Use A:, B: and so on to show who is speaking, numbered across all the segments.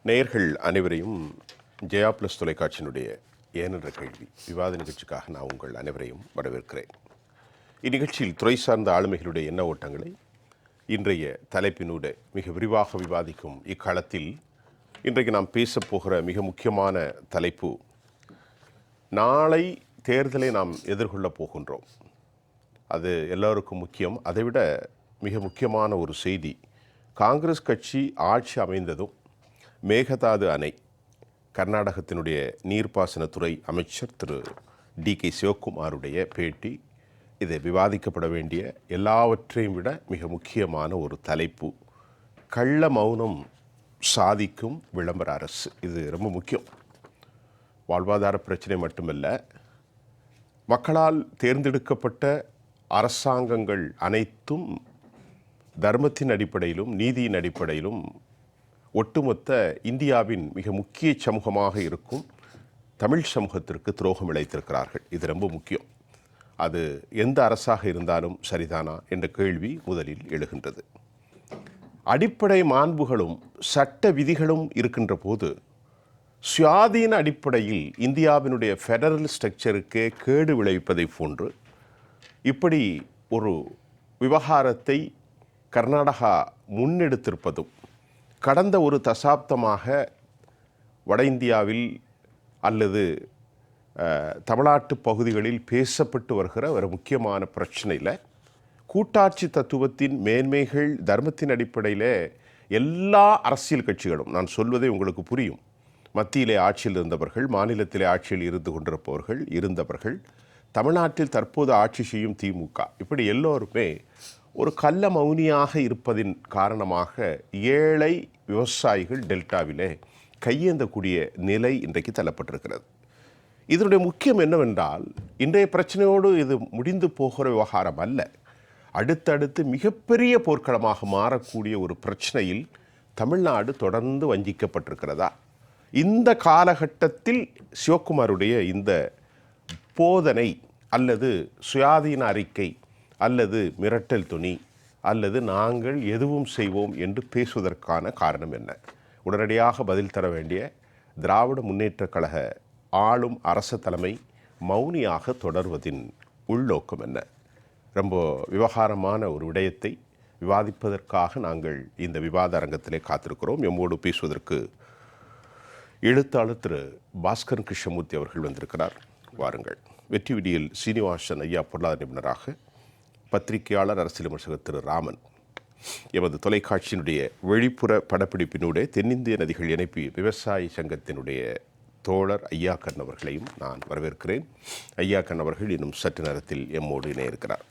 A: நேயர்கள் அனைவரையும் ஜெயா பிளஸ் தொலைக்காட்சியினுடைய ஏனென்ற கேள்வி விவாத நிகழ்ச்சிக்காக நான் உங்கள் அனைவரையும் வரவேற்கிறேன். இந்நிகழ்ச்சியில் துறை சார்ந்த ஆளுமைகளுடைய எண்ண ஓட்டங்களை இன்றைய தலைப்பினூட மிக விரிவாக விவாதிக்கும் இக்காலத்தில் இன்றைக்கு நாம் பேசப்போகிற மிக முக்கியமான தலைப்பு, நாளை தேர்தலை நாம் எதிர்கொள்ளப் போகின்றோம். அது எல்லோருக்கும் முக்கியம். அதைவிட மிக முக்கியமான ஒரு செய்தி, காங்கிரஸ் கட்சி ஆட்சி அமைந்ததும் மேகதாது அணை, கர்நாடகத்தினுடைய நீர்ப்பாசனத்துறை அமைச்சர் திரு டி.கே. சிவக்குமாருடைய பேட்டி, இதை விவாதிக்கப்பட வேண்டிய எல்லாவற்றையும் விட மிக முக்கியமான ஒரு தலைப்பு, கள்ள மௌனம் சாதிக்கும் விளம்பர அரசு. இது ரொம்ப முக்கியம். வாழ்வாதார பிரச்சனை மட்டுமல்ல, மக்களால் தேர்ந்தெடுக்கப்பட்ட அரசாங்கங்கள் அனைத்தும் தர்மத்தின் அடிப்படையிலும் நீதியின் அடிப்படையிலும் ஒட்டுமொத்த இந்தியாவின் மிக முக்கிய சமூகமாக இருக்கும் தமிழ் சமூகத்திற்கு துரோகம் இழைத்திருக்கிறார்கள். இது ரொம்ப முக்கியம். அது எந்த அரசாக இருந்தாலும் சரிதானா என்ற கேள்வி முதலில் எழுகின்றது. அடிப்படை மாண்புகளும் சட்ட விதிகளும் இருக்கின்ற போது சுயாதீன அடிப்படையில் இந்தியாவினுடைய ஃபெடரல் ஸ்ட்ரக்சருக்கே கேடு விளைவிப்பதை போன்று இப்படி ஒரு விவகாரத்தை கர்நாடகா முன்னெடுத்திருப்பதும், கடந்த ஒரு தசாப்தமாக வட இந்தியாவில் அல்லது தமிழ்நாட்டு பகுதிகளில் பேசப்பட்டு வருகிற ஒரு முக்கியமான பிரச்சனையில் கூட்டாட்சி தத்துவத்தின் மேன்மைகள், தர்மத்தின் அடிப்படையில் எல்லா அரசியல் கட்சிகளும், நான் சொல்வதே உங்களுக்கு புரியும், மத்தியிலே ஆட்சியில் இருந்தவர்கள், மாநிலத்திலே ஆட்சியில் இருந்து கொண்டிருப்பவர்கள், இருந்தவர்கள், தமிழ்நாட்டில் தற்போது ஆட்சி செய்யும் திமுக, இப்படி எல்லோருமே ஒரு கள்ள மௌனியாக இருப்பதின் காரணமாக ஏழை விவசாயிகள் டெல்டாவிலே கையேந்தக்கூடிய நிலை இன்றைக்கு தள்ளப்பட்டிருக்கிறது. இதனுடைய முக்கியம் என்னவென்றால், இன்றைய பிரச்சனையோடு இது முடிந்து போகிற விவகாரம் அல்ல. அடுத்தடுத்து மிகப்பெரிய போர்க்களமாக மாறக்கூடிய ஒரு பிரச்சனையில் தமிழ்நாடு தொடர்ந்து வஞ்சிக்கப்பட்டிருக்கிறதா? இந்த காலகட்டத்தில் சிவக்குமாருடைய இந்த போதனை அல்லது சுயாதீன அறிக்கை அல்லது மிரட்டல் துணி அல்லது நாங்கள் எதுவும் செய்வோம் என்று பேசுவதற்கான காரணம் என்ன? உடனடியாக பதில் தர வேண்டிய திராவிட முன்னேற்றக் கழக ஆளும் அரச தலைமை மௌனியாக தொடர்வதின் உள்நோக்கம் என்ன? ரொம்ப விவகாரமான ஒரு விடயத்தை விவாதிப்பதற்காக நாங்கள் இந்த விவாத அரங்கத்திலே காத்திருக்கிறோம். எம்மோடு பேசுவதற்கு எழுத்தாளர் திரு பாஸ்கரன் கிருஷ்ணமூர்த்தி அவர்கள் வந்திருக்கிறார். வாருங்கள். வெற்றி விடியில் சீனிவாசன் ஐயா பொருளாதார நிபுணராக, பத்திரிகையாளர், அரசியல் விமர்சகர் திரு ராமன், எமது தொலைக்காட்சியினுடைய வெளிப்புற படப்பிடிப்பினுடைய தென்னிந்திய நதிகள் இணைப்பு விவசாய சங்கத்தினுடைய தோழர் ஐயாக்கன் அவர்களையும் நான் வரவேற்கிறேன். ஐயாக்கன் அவர்கள் இன்னும் சற்று நேரத்தில் எம்மோடு இணைய இருக்கிறார்.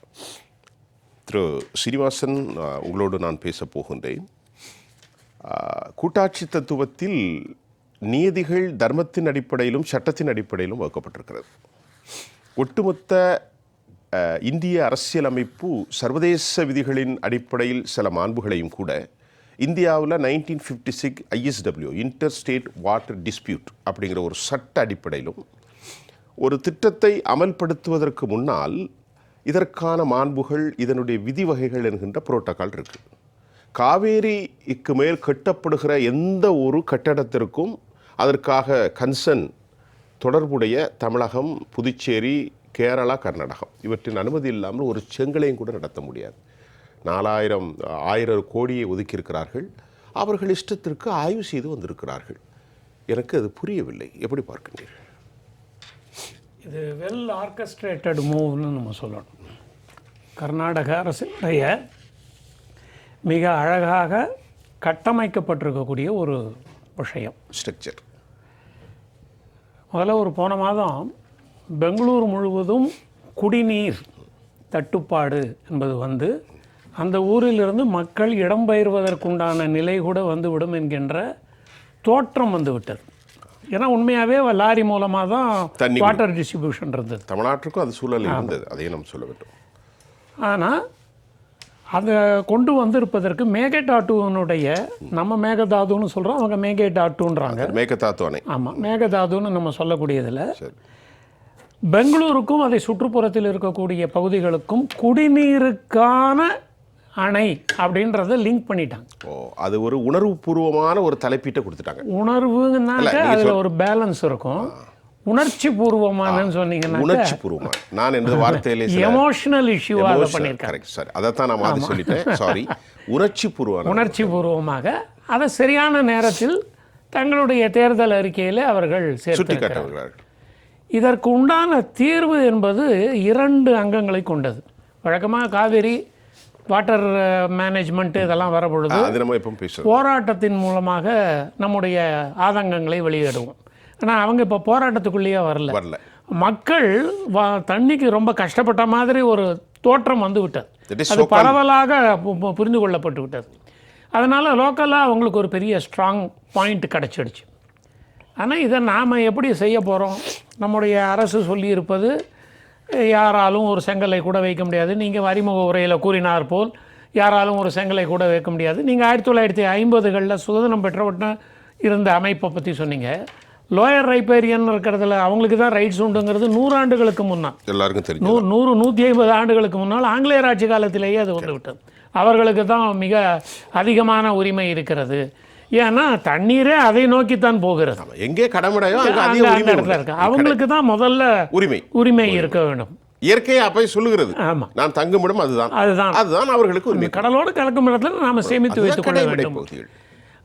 A: திரு சீனிவாசன், உங்களோடு நான் பேசப் போகின்றேன். கூட்டாட்சி தத்துவத்தில் நீதிகள் தர்மத்தின் அடிப்படையிலும் சட்டத்தின் அடிப்படையிலும் வகுக்கப்பட்டிருக்கிறது. ஒட்டுமொத்த இந்திய அரசியலமைப்பு சர்வதேச விதிகளின் அடிப்படையில் சில மாண்புகளையும் கூட இந்தியாவில் 1956 ISW inter state water dispute அப்படிங்கிற ஒரு சட்ட அடிப்படையிலும் ஒரு திட்டத்தை அமல்படுத்துவதற்கு முன்னால் இதற்கான மாண்புகள், இதனுடைய விதி வகைகள் என்கின்ற புரோட்டோகால் இருக்குது. காவேரிக்கு மேல் கட்டப்படுகிற எந்த ஒரு கட்டடத்திற்கும் அதற்காக கன்சர்ன் தொடர்புடைய தமிழகம், புதுச்சேரி, கேரளா, கர்நாடகம் இவற்றின் அனுமதி இல்லாமல் ஒரு செங்கலையும் கூட நடத்த முடியாது. 1000 கோடியை ஒதுக்கியிருக்கிறார்கள். அவர்கள் இஷ்டத்திற்கு ஆய்வு செய்து வந்திருக்கிறார்கள். எனக்கு அது புரியவில்லை. எப்படி பார்க்கிறீர்கள்?
B: இது வெல் ஆர்கஸ்ட்ரேட்டட் மூவ்னு நம்ம சொல்லணும். கர்நாடக அரசுடைய மிக அழகாக கட்டமைக்கப்பட்டிருக்கக்கூடிய ஒரு விஷயம்,
A: ஸ்ட்ரக்சர்.
B: முதல்ல ஒரு போன மாதம் பெங்களூர் முழுவதும் குடிநீர் தட்டுப்பாடு என்பது அந்த ஊரிலிருந்து மக்கள் இடம்பெயர்வதற்குண்டான நிலை கூட வந்துவிடும் என்கின்ற தோற்றம் வந்துவிட்டது. ஏன்னா உண்மையாகவே லாரி மூலமாக தான் வாட்டர் டிஸ்ட்ரிபியூஷன் இருந்தது.
A: தமிழ்நாட்டுக்கும் அது சூழல் இருந்தது, அதையும் நம்ம சொல்ல வேண்டும்.
B: ஆனால் அதை கொண்டு வந்திருப்பதற்கு மேகதாதுனுடைய, நம்ம மேகதாதுன்னு சொல்கிறோம், அவங்க மேகதாதுன்றாங்க.
A: மேகதாது அணை. ஆமாம்,
B: மேகதாதுன்னு நம்ம சொல்லக்கூடியதில் பெங்களூருக்கும் அதை சுற்றுப்புறத்தில் இருக்கக்கூடிய பகுதிகளுக்கும் குடிநீருக்கான அணை அப்படின்றத லிங்க் பண்ணிட்டாங்க.
A: அது ஒரு உணர்வுபூர்வமான ஒரு தலைப்பீட்டை கொடுத்துட்டாங்க.
B: உணர்வுனாக்க அதில் ஒரு பேலன்ஸ் இருக்கும். உணர்ச்சி பூர்வமானு சொன்னீங்கன்னா
A: உணர்ச்சி பூர்வமா நான் எந்த வார்த்தையிலே
B: எமோஷனல் இஷ்யூவாக அதை பண்ணியிருக்காங்க.
A: சார் அதைத்தான் நான் மாதிரி சொல்லிட்டேன். சாரி, உணர்ச்சி
B: பூர்வமாக அதை சரியான நேரத்தில் தங்களுடைய தேர்தல் அறிக்கையில் அவர்கள்
A: சுட்டிக்காட்டுகிறார்கள்.
B: இதற்கு உண்டான தீர்வு என்பது 2 அங்கங்களை கொண்டது. வழக்கமாக காவேரி வாட்டர் மேனேஜ்மெண்ட் இதெல்லாம் வரப்பொழுது போராட்டத்தின் மூலமாக நம்முடைய ஆதங்கங்களை வெளியிடுவோம். ஆனால் அவங்க இப்போ போராட்டத்துக்குள்ளேயே வரல. மக்கள் தண்ணிக்கு ரொம்ப கஷ்டப்பட்ட மாதிரி ஒரு தோற்றம் வந்து விட்டது. அது பரவலாக புரிந்து கொள்ளப்பட்டு விட்டது. அதனால் லோக்கலாக அவங்களுக்கு ஒரு பெரிய ஸ்ட்ராங் பாயிண்ட் கிடச்சிடுச்சு. ஆனால் இதை நாம் எப்படி செய்ய போகிறோம்? நம்முடைய அரசு சொல்லியிருப்பது யாராலும் ஒரு செங்கலை கூட வைக்க முடியாது. நீங்கள் அறிமுக உரையில் கூறினார் போல் யாராலும் ஒரு செங்கலை கூட வைக்க முடியாது. நீங்கள் 1950களில் சுதந்திரம் பெற்றவட்ட இருந்த அமைப்பை பற்றி சொன்னீங்க. லோயர் ரைப்பேரியன் இருக்கிறதுல அவங்களுக்கு தான் ரைட்ஸ் உண்டுங்கிறது 100 ஆண்டுகளுக்கு முன்னால்,
A: எல்லாருக்கும் தெரியும்.
B: 150 ஆண்டுகளுக்கு முன்னால் ஆங்கிலேயர் ஆட்சி காலத்திலேயே அது வந்து விட்டது. அவர்களுக்கு தான் மிக அதிகமான உரிமை இருக்கிறது. ஏன்னா தண்ணீரே அதை நோக்கித்தான் போகிறது.
A: எங்கே கடமையோ
B: அவங்களுக்கு தான் முதல்ல உரிமை இருக்க வேண்டும்.
A: இயற்கையை அப்போ சொல்லுகிறது. ஆமாம், நான் தங்குமிடம் அதுதான் அவர்களுக்கு உரிமை.
B: கடலோடு கலக்கும் இடத்துல நாம் சேமித்து வைத்துக் கொள்ள வேண்டும்.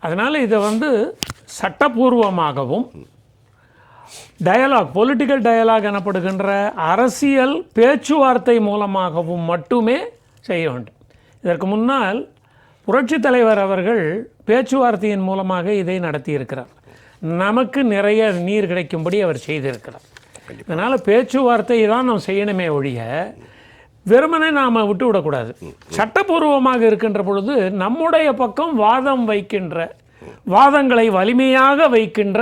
B: அதனால் இதை வந்து சட்டப்பூர்வமாகவும் டயலாக், பொலிட்டிக்கல் டயலாக் எனப்படுகின்ற அரசியல் பேச்சுவார்த்தை மூலமாகவும் மட்டுமே செய்ய வேண்டும். இதற்கு முன்னால் புரட்சித் தலைவர் அவர்கள் பேச்சுவார்த்தையின் மூலமாக இதை நடத்தியிருக்கிறார். நமக்கு நிறைய நீர் கிடைக்கும்படி அவர் செய்திருக்கிறார். அதனால் பேச்சுவார்த்தை தான் நாம் செய்யணுமே ஒழிய வெறுமனே நாம் விட்டு விடக்கூடாது. சட்டப்பூர்வமாக இருக்கின்ற பொழுது நம்முடைய பக்கம் வாதங்களை வலிமையாக வைக்கின்ற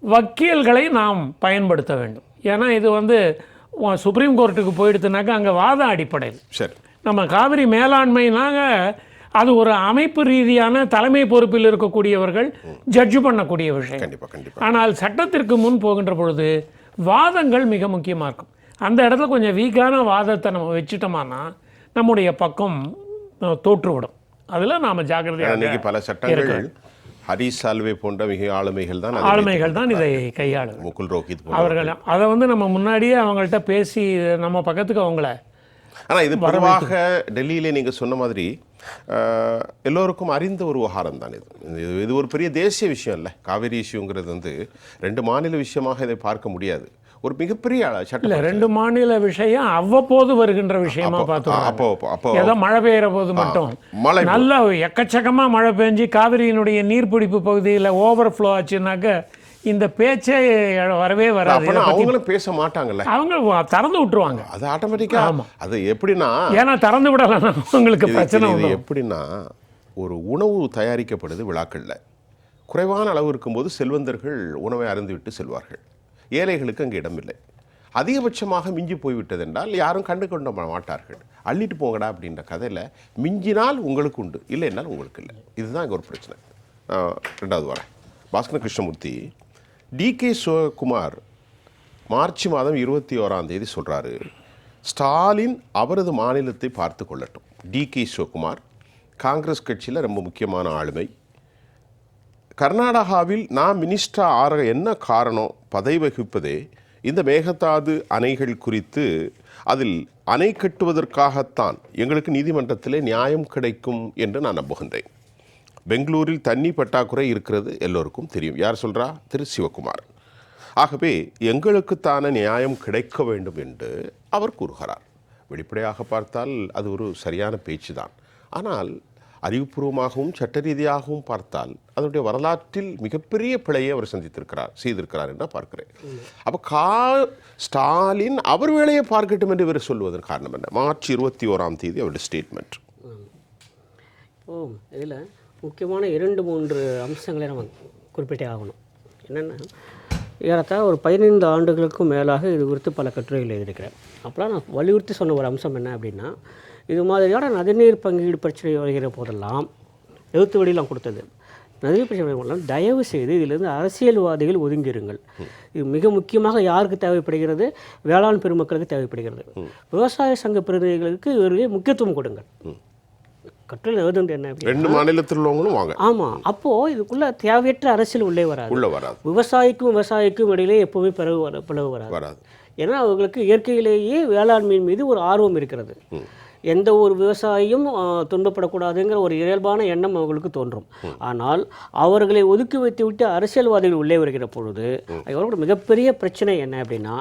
B: வக்கீல்களை நாம் பயன்படுத்த வேண்டும். ஏன்னா இது வந்து சுப்ரீம் கோர்ட்டுக்கு போயிடுத்துனாக்கா அங்கே வாத அடிப்படையில் நம்ம காவிரி மேலாண்மைனாக அது ஒரு அமைப்பு ரீதியான தலைமை பொறுப்பில் இருக்கக்கூடியவர்கள் ஜட்ஜு பண்ணக்கூடிய விஷயம். ஆனால் சட்டத்திற்கு முன் போகின்ற பொழுது வாதங்கள் மிக முக்கியமாக இருக்கும். அந்த இடத்துல கொஞ்சம் வீக்கான வாதத்தை நம்ம வச்சுட்டோம்னா நம்முடைய பக்கம் தோற்றுவிடும். அதில் நாம் ஜாக்கிரதையாக.
A: பல சட்டங்கள் ஹரிஸ் சால்வே போன்ற மிக
B: ஆளுமைகள் தான் இதை கையாளும்.
A: முகுல் ரோஹித்
B: அவர்கள் அதை வந்து நம்ம முன்னாடியே அவங்கள்ட்ட பேசி நம்ம பக்கத்துக்கு அவங்கள.
A: ஆனால் இது பரவாக டெல்லியிலே நீங்கள் சொன்ன மாதிரி எல்லோருக்கும் அறிந்த ஒரு விவகாரம் தான் இது ஒரு பெரிய தேசிய விஷயம் இல்லை. காவேரி இஷ்யூங்கிறது வந்து 2 மாநில விஷயமாக இதை பார்க்க முடியாது. ஒரு மிகப்பெரிய
B: சட்டம் 2 மாநில விஷயம் அவ்வப்போது வருகின்ற விஷயமா பார்த்தோம். ஏதோ மழை பெய்கிற போது மட்டும் நல்ல எக்கச்சக்கமாக மழை பெஞ்சு காவிரியினுடைய நீர்பிடிப்பு பகுதியில் ஓவர்ஃப்ளோ ஆச்சுன்னாக்க இந்த பேச்சே வரவே வராது.
A: அவங்களும் பேச மாட்டாங்கல்ல,
B: அவங்க திறந்து விட்டுருவாங்க.
A: அது ஆட்டோமேட்டிக்கா. அது எப்படின்னா,
B: ஏன்னா திறந்து விடலாம் உங்களுக்கு பிரச்சனை.
A: எப்படின்னா, ஒரு உணவு தயாரிக்கப்படுது விழாக்களில், குறைவான அளவு இருக்கும்போது செல்வந்தர்கள் உணவை அருந்துவிட்டு செல்வார்கள். ஏழைகளுக்கு அங்கே இடமில்லை. அதிகபட்சமாக மிஞ்சி போய்விட்டது என்றால் யாரும் கண்டு கொண்ட மாட்டார்கள். அள்ளிட்டு போங்கடா அப்படின்ற கதையில் மிஞ்சினால் உங்களுக்கு உண்டு, இல்லை என்னால் உங்களுக்கு இல்லை. இதுதான் இங்கே ஒரு பிரச்சனை. 2வது வரேன். பாஸ்கர் கிருஷ்ணமூர்த்தி, டிகே சிவகுமார் மார்ச் மாதம் 21ஆம் தேதி சொல்கிறாரு, ஸ்டாலின் அவரது மாநிலத்தை பார்த்து கொள்ளட்டும். டிகே சிவகுமார் காங்கிரஸ் கட்சியில் ரொம்ப முக்கியமான ஆளுமை. கர்நாடகாவில் நான் மினிஸ்டர் ஆக என்ன காரணம், பதவி வகிப்பதே இந்த மேகதாது அணைகள் குறித்து, அதில் அணை கட்டுவதற்காகத்தான் எங்களுக்கு நீதிமன்றத்திலே நியாயம் கிடைக்கும் என்று நான் நம்புகின்றேன். பெங்களூரில் தண்ணி பற்றாக்குறை இருக்கிறது எல்லோருக்கும் தெரியும். யார் சொல்கிறா? திரு சிவகுமார். ஆகவே எங்களுக்குத்தான நியாயம் கிடைக்க வேண்டும் என்று அவர் கூறுகிறார். வெளிப்படையாக பார்த்தால் அது ஒரு சரியான பேச்சு தான். ஆனால் அறிவுபூர்வமாகவும் சட்ட ரீதியாகவும் பார்த்தால் அதனுடைய வரலாற்றில் மிகப்பெரிய பிழையை அவர் செய்திருக்கிறார் என்று பார்க்கிறேன். அப்போ ஸ்டாலின் அவர் வேலையை பார்க்கட்டும் என்று இவர் சொல்வதன் காரணம் என்ன? மார்ச் 21ஆம் தேதி அவருடைய ஸ்டேட்மெண்ட்.
C: இதில் முக்கியமான 2-3 அம்சங்களை நம்ம குறிப்பிட்டே ஆகணும். என்னென்னா, ஏறத்தாழ ஒரு 15 ஆண்டுகளுக்கும் மேலாக இது குறித்து பல கட்டுரைகள் எழுதியிருக்கிறேன். அப்போலாம் நான் வலியுறுத்தி சொன்ன ஒரு அம்சம் என்ன அப்படின்னா, இது மாதிரியான நதிநீர் பங்கீடு பிரச்சனை வருகிற போதெல்லாம் எழுத்து வழியெல்லாம் கொடுத்தது. நதிநீர் பிரச்சனை மூலம் தயவு செய்து இதிலிருந்து அரசியல்வாதிகள் ஒதுங்கிருங்கள். இது மிக முக்கியமாக யாருக்கு தேவைப்படுகிறது? வேளாண் பெருமக்களுக்கு தேவைப்படுகிறது. விவசாய சங்க பிரதிநிதிகளுக்கு இவர்களே முக்கியத்துவம் கொடுங்கள். கட்டுரையில் எழுதுனது என்ன அப்படி
A: 2 மாநிலத்தில் உள்ளவங்களும் வாங்க
C: ஆமாம். அப்போது இதுக்குள்ளே தேவையற்ற அரசியல் உள்ளே
A: உள்ள வராது
C: விவசாயிக்கும் இடையிலே எப்போவுமே பிளவு வராது. ஏன்னா அவர்களுக்கு இயற்கையிலேயே வேளாண்மையின் மீது ஒரு ஆர்வம் இருக்கிறது. எந்த ஒரு விவசாயியும் துன்பப்படக்கூடாதுங்கிற ஒரு இயல்பான எண்ணம் அவர்களுக்கு தோன்றும். ஆனால் அவர்களை ஒதுக்கி வைத்து விட்டு அரசியல்வாதிகள் உள்ளே வருகிற பொழுது அவர்களோட மிகப்பெரிய பிரச்சனை என்ன அப்படின்னா,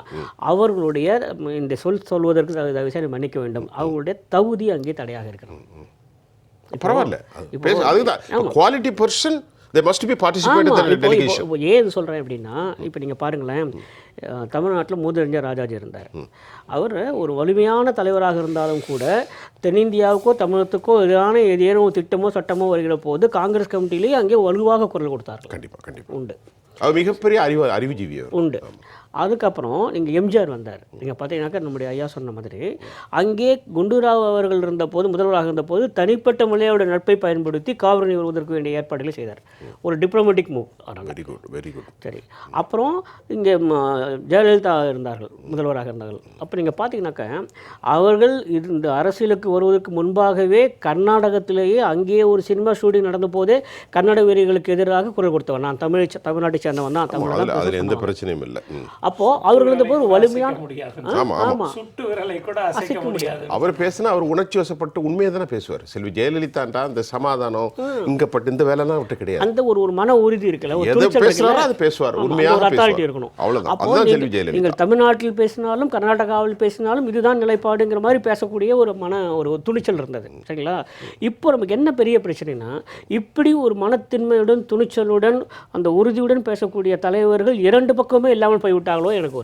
C: அவர்களுடைய இந்த சொல்வதற்கு தயவுசெய்து மன்னிக்க வேண்டும், அவர்களுடைய தகுதி அங்கே தடையாக இருக்கிறது.
A: பரவாயில்ல, அதுதான் quality person. They must be participated in the delegation.
C: ஏன் இது சொல்கிறேன் அப்படின்னா, இப்போ நீங்கள் பாருங்களேன், தமிழ்நாட்டில் மூதறிஞர் ராஜாஜி இருந்தார். அவர் ஒரு வலிமையான தலைவராக இருந்தாலும் கூட தென்னிந்தியாவுக்கோ தமிழகத்துக்கோ எதிரான ஏதேனும் திட்டமோ சட்டமோ வருகிற போது காங்கிரஸ் கமிட்டிலேயே அங்கே வலுவாக குரல் கொடுத்தார்கள்.
A: கண்டிப்பாக
C: உண்டு.
A: அவர் மிகப்பெரிய அறிவுஜீவி
C: உண்டு. அதுக்கப்புறம் நீங்கள் எம்ஜிஆர் வந்தார். நீங்கள் பார்த்தீங்கன்னாக்கா நம்முடைய ஐயா சொன்ன மாதிரி அங்கே குண்டுராவ் அவர்கள் இருந்தபோது, முதல்வராக இருந்தபோது தனிப்பட்ட முறையோட நட்பை பயன்படுத்தி காவிரி நீர் வருவதற்கு வேண்டிய ஏற்பாடுகளை செய்தார். ஒரு டிப்ளமேட்டிக் மூவ்.
A: Very good.
C: சரி, அப்புறம் இங்கே ஜெயலலிதா இருந்தார்கள், முதல்வராக இருந்தார்கள். அப்போ நீங்கள் பார்த்தீங்கன்னாக்கா அவர்கள் இந்த அரசியலுக்கு வருவதற்கு முன்பாகவே கர்நாடகத்திலேயே அங்கேயே ஒரு சினிமா ஷூட்டிங் நடந்த போதே கன்னட வீரர்களுக்கு எதிராக குரல் கொடுத்தவன். நான் தமிழ்நாட்டை சேர்ந்தவன் தான்.
A: அதில் எந்த பிரச்சனையும் இல்லை.
C: அப்போ அவர்கள் ஒரு வலிமையான
A: அவர் பேசினா அவர் உணர்ச்சி வசப்பட்டு உண்மையை தானே பேசுவார். செல்வி ஜெயலலிதாண்டா இந்த சமாதானம் இங்கப்பட்டு இந்த வேலைலாம் விட்டு கிடையாது.
C: அந்த ஒரு மன உறுதி இருக்குல்ல,
A: அது பேசுவார், உண்மையாக
C: அத்தாரிட்டி இருக்கணும்.
A: அவ்வளவுதான் செல்வி ஜெயலலிதா.
C: நீங்கள் தமிழ்நாட்டில் பேசினாலும் கர்நாடகாவில் பேசினாலும் இதுதான் நிலைப்பாடுங்கிற மாதிரி பேசக்கூடிய ஒரு துணிச்சல் இருந்தது. சரிங்களா? இப்போ நமக்கு என்ன பெரிய பிரச்சனைனா, இப்படி ஒரு மனத்தின்மையுடன் துணிச்சலுடன் அந்த உறுதியுடன் பேசக்கூடிய தலைவர்கள் இரண்டு பக்கமே இல்லாமல் போய்விட்டாங்களோ எனக்கு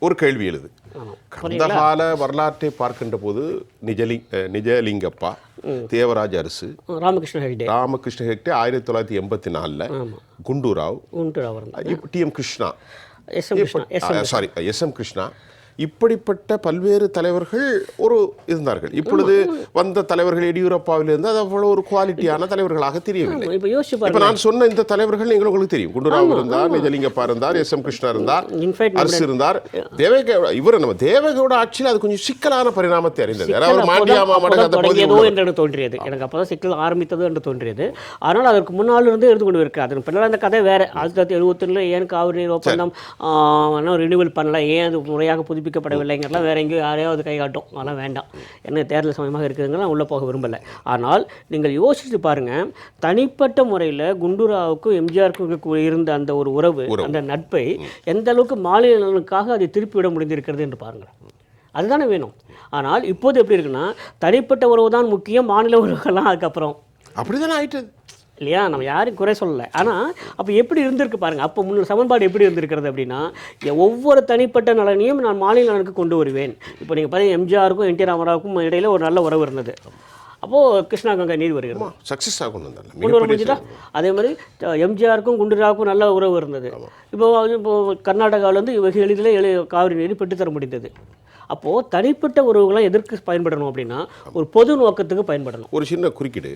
A: ஒரு கேள்வி எழுது. கடந்த கால வரலாற்றை பார்க்கின்ற போது நிஜலிங்கப்பா, தேவராஜ அரசு, ராமகிருஷ்ண ஹெக்டே 1984 குண்டுராவ், டி.எம். கிருஷ்ணா, எஸ்.எம். கிருஷ்ணா, இப்படிப்பட்ட பல்வேறு தலைவர்கள் இருந்தார்கள். இப்பொழுது வந்த தலைவர்கள் எடியூரப்பாவிலிருந்து அது அவ்வளவு ஒரு குவாலிட்டியான தலைவர்களாக தெரியவில்லை. இப்போ நான் சொன்ன இந்த தலைவர்கள் உங்களுக்கு தெரியும். குண்டுராவ் இருந்தார், நிஜலிங்கப்பா இருந்தார், எஸ்.எம். கிருஷ்ணா இருந்தார், அரசு இருந்தார். தேவகவுட ஆட்சியில் அது கொஞ்சம் சிக்கலான பரிணாமத்தை அறிந்தது.
C: என்று தோன்றியது எனக்கு. அப்போதான் சிக்கல் ஆரம்பித்தது என்று தோன்றியது. ஆனால் அதற்கு முன்னால் இருந்து எடுத்து கொண்டு இருக்காது. பின்னால் அந்த கதை வேற. 1971 ஏன் காவிரி நீர் ஒப்பந்தம் ரினியூவல் பண்ணல, ஏன் அது முறையாக புதுப்பிக்கப்படவில்லைங்கிறலாம் வேற எங்கேயும் யாரையாவது கை காட்டும். அதெல்லாம் வேண்டாம், என்ன தேர்தல் சமயமாக இருக்குதுங்கலாம் உள்ளே போக விரும்பலை. ஆனால் நீங்கள் யோசிச்சு பாருங்கள், தனிப்பட்ட முறையில் குண்டுராவுக்கும் எம்ஜிஆருக்கும் இருந்த அந்த ஒரு உறவு, அந்த நட்பை எந்த அளவுக்கு மாநில நலனுக்காக அதை திருப்பி விட முடிந்திருக்கிறது என்று பாருங்கள். அதுதானே வேணும். ஆனால் இப்போது எப்படி இருக்குன்னா, தனிப்பட்ட உறவு தான் முக்கியம், மாநில உறவுகள்லாம் அதுக்கப்புறம்
A: அப்படிதானே ஆயிட்டது
C: இல்லையா? நம்ம யாரும் குறை சொல்லலை. ஆனால் அப்போ எப்படி இருந்திருக்கு பாருங்கள். அப்போ முன்ன சமன்பாடு எப்படி இருந்திருக்கிறது அப்படின்னா, ஒவ்வொரு தனிப்பட்ட நலனையும் நான் மாநில நலனுக்கு கொண்டு வருவேன். இப்போ நீங்கள் பார்த்தீங்கன்னா எம்ஜிஆருக்கும் என்.டி. ராமராவுக்கும் இடையில ஒரு நல்ல உறவு இருந்தது. அப்போது கிருஷ்ணா கங்கை நீர் வருகிறது,
A: சக்ஸஸாக
C: கொண்டு வர முடிஞ்சுதா? அதே மாதிரி எம்ஜிஆருக்கும் குண்டுராவுக்கும் நல்ல உறவு இருந்தது. இப்போ கர்நாடகாவிலேருந்து வெகு எளிதில் காவிரி நீர் பெற்றுத்தர முடிந்தது. அப்போது தனிப்பட்ட உறவுகளாம் எதற்கு பயன்படணும் அப்படின்னா, ஒரு பொது நோக்கத்துக்கு பயன்படணும்.
A: ஒரு சின்ன குறுக்கீடு,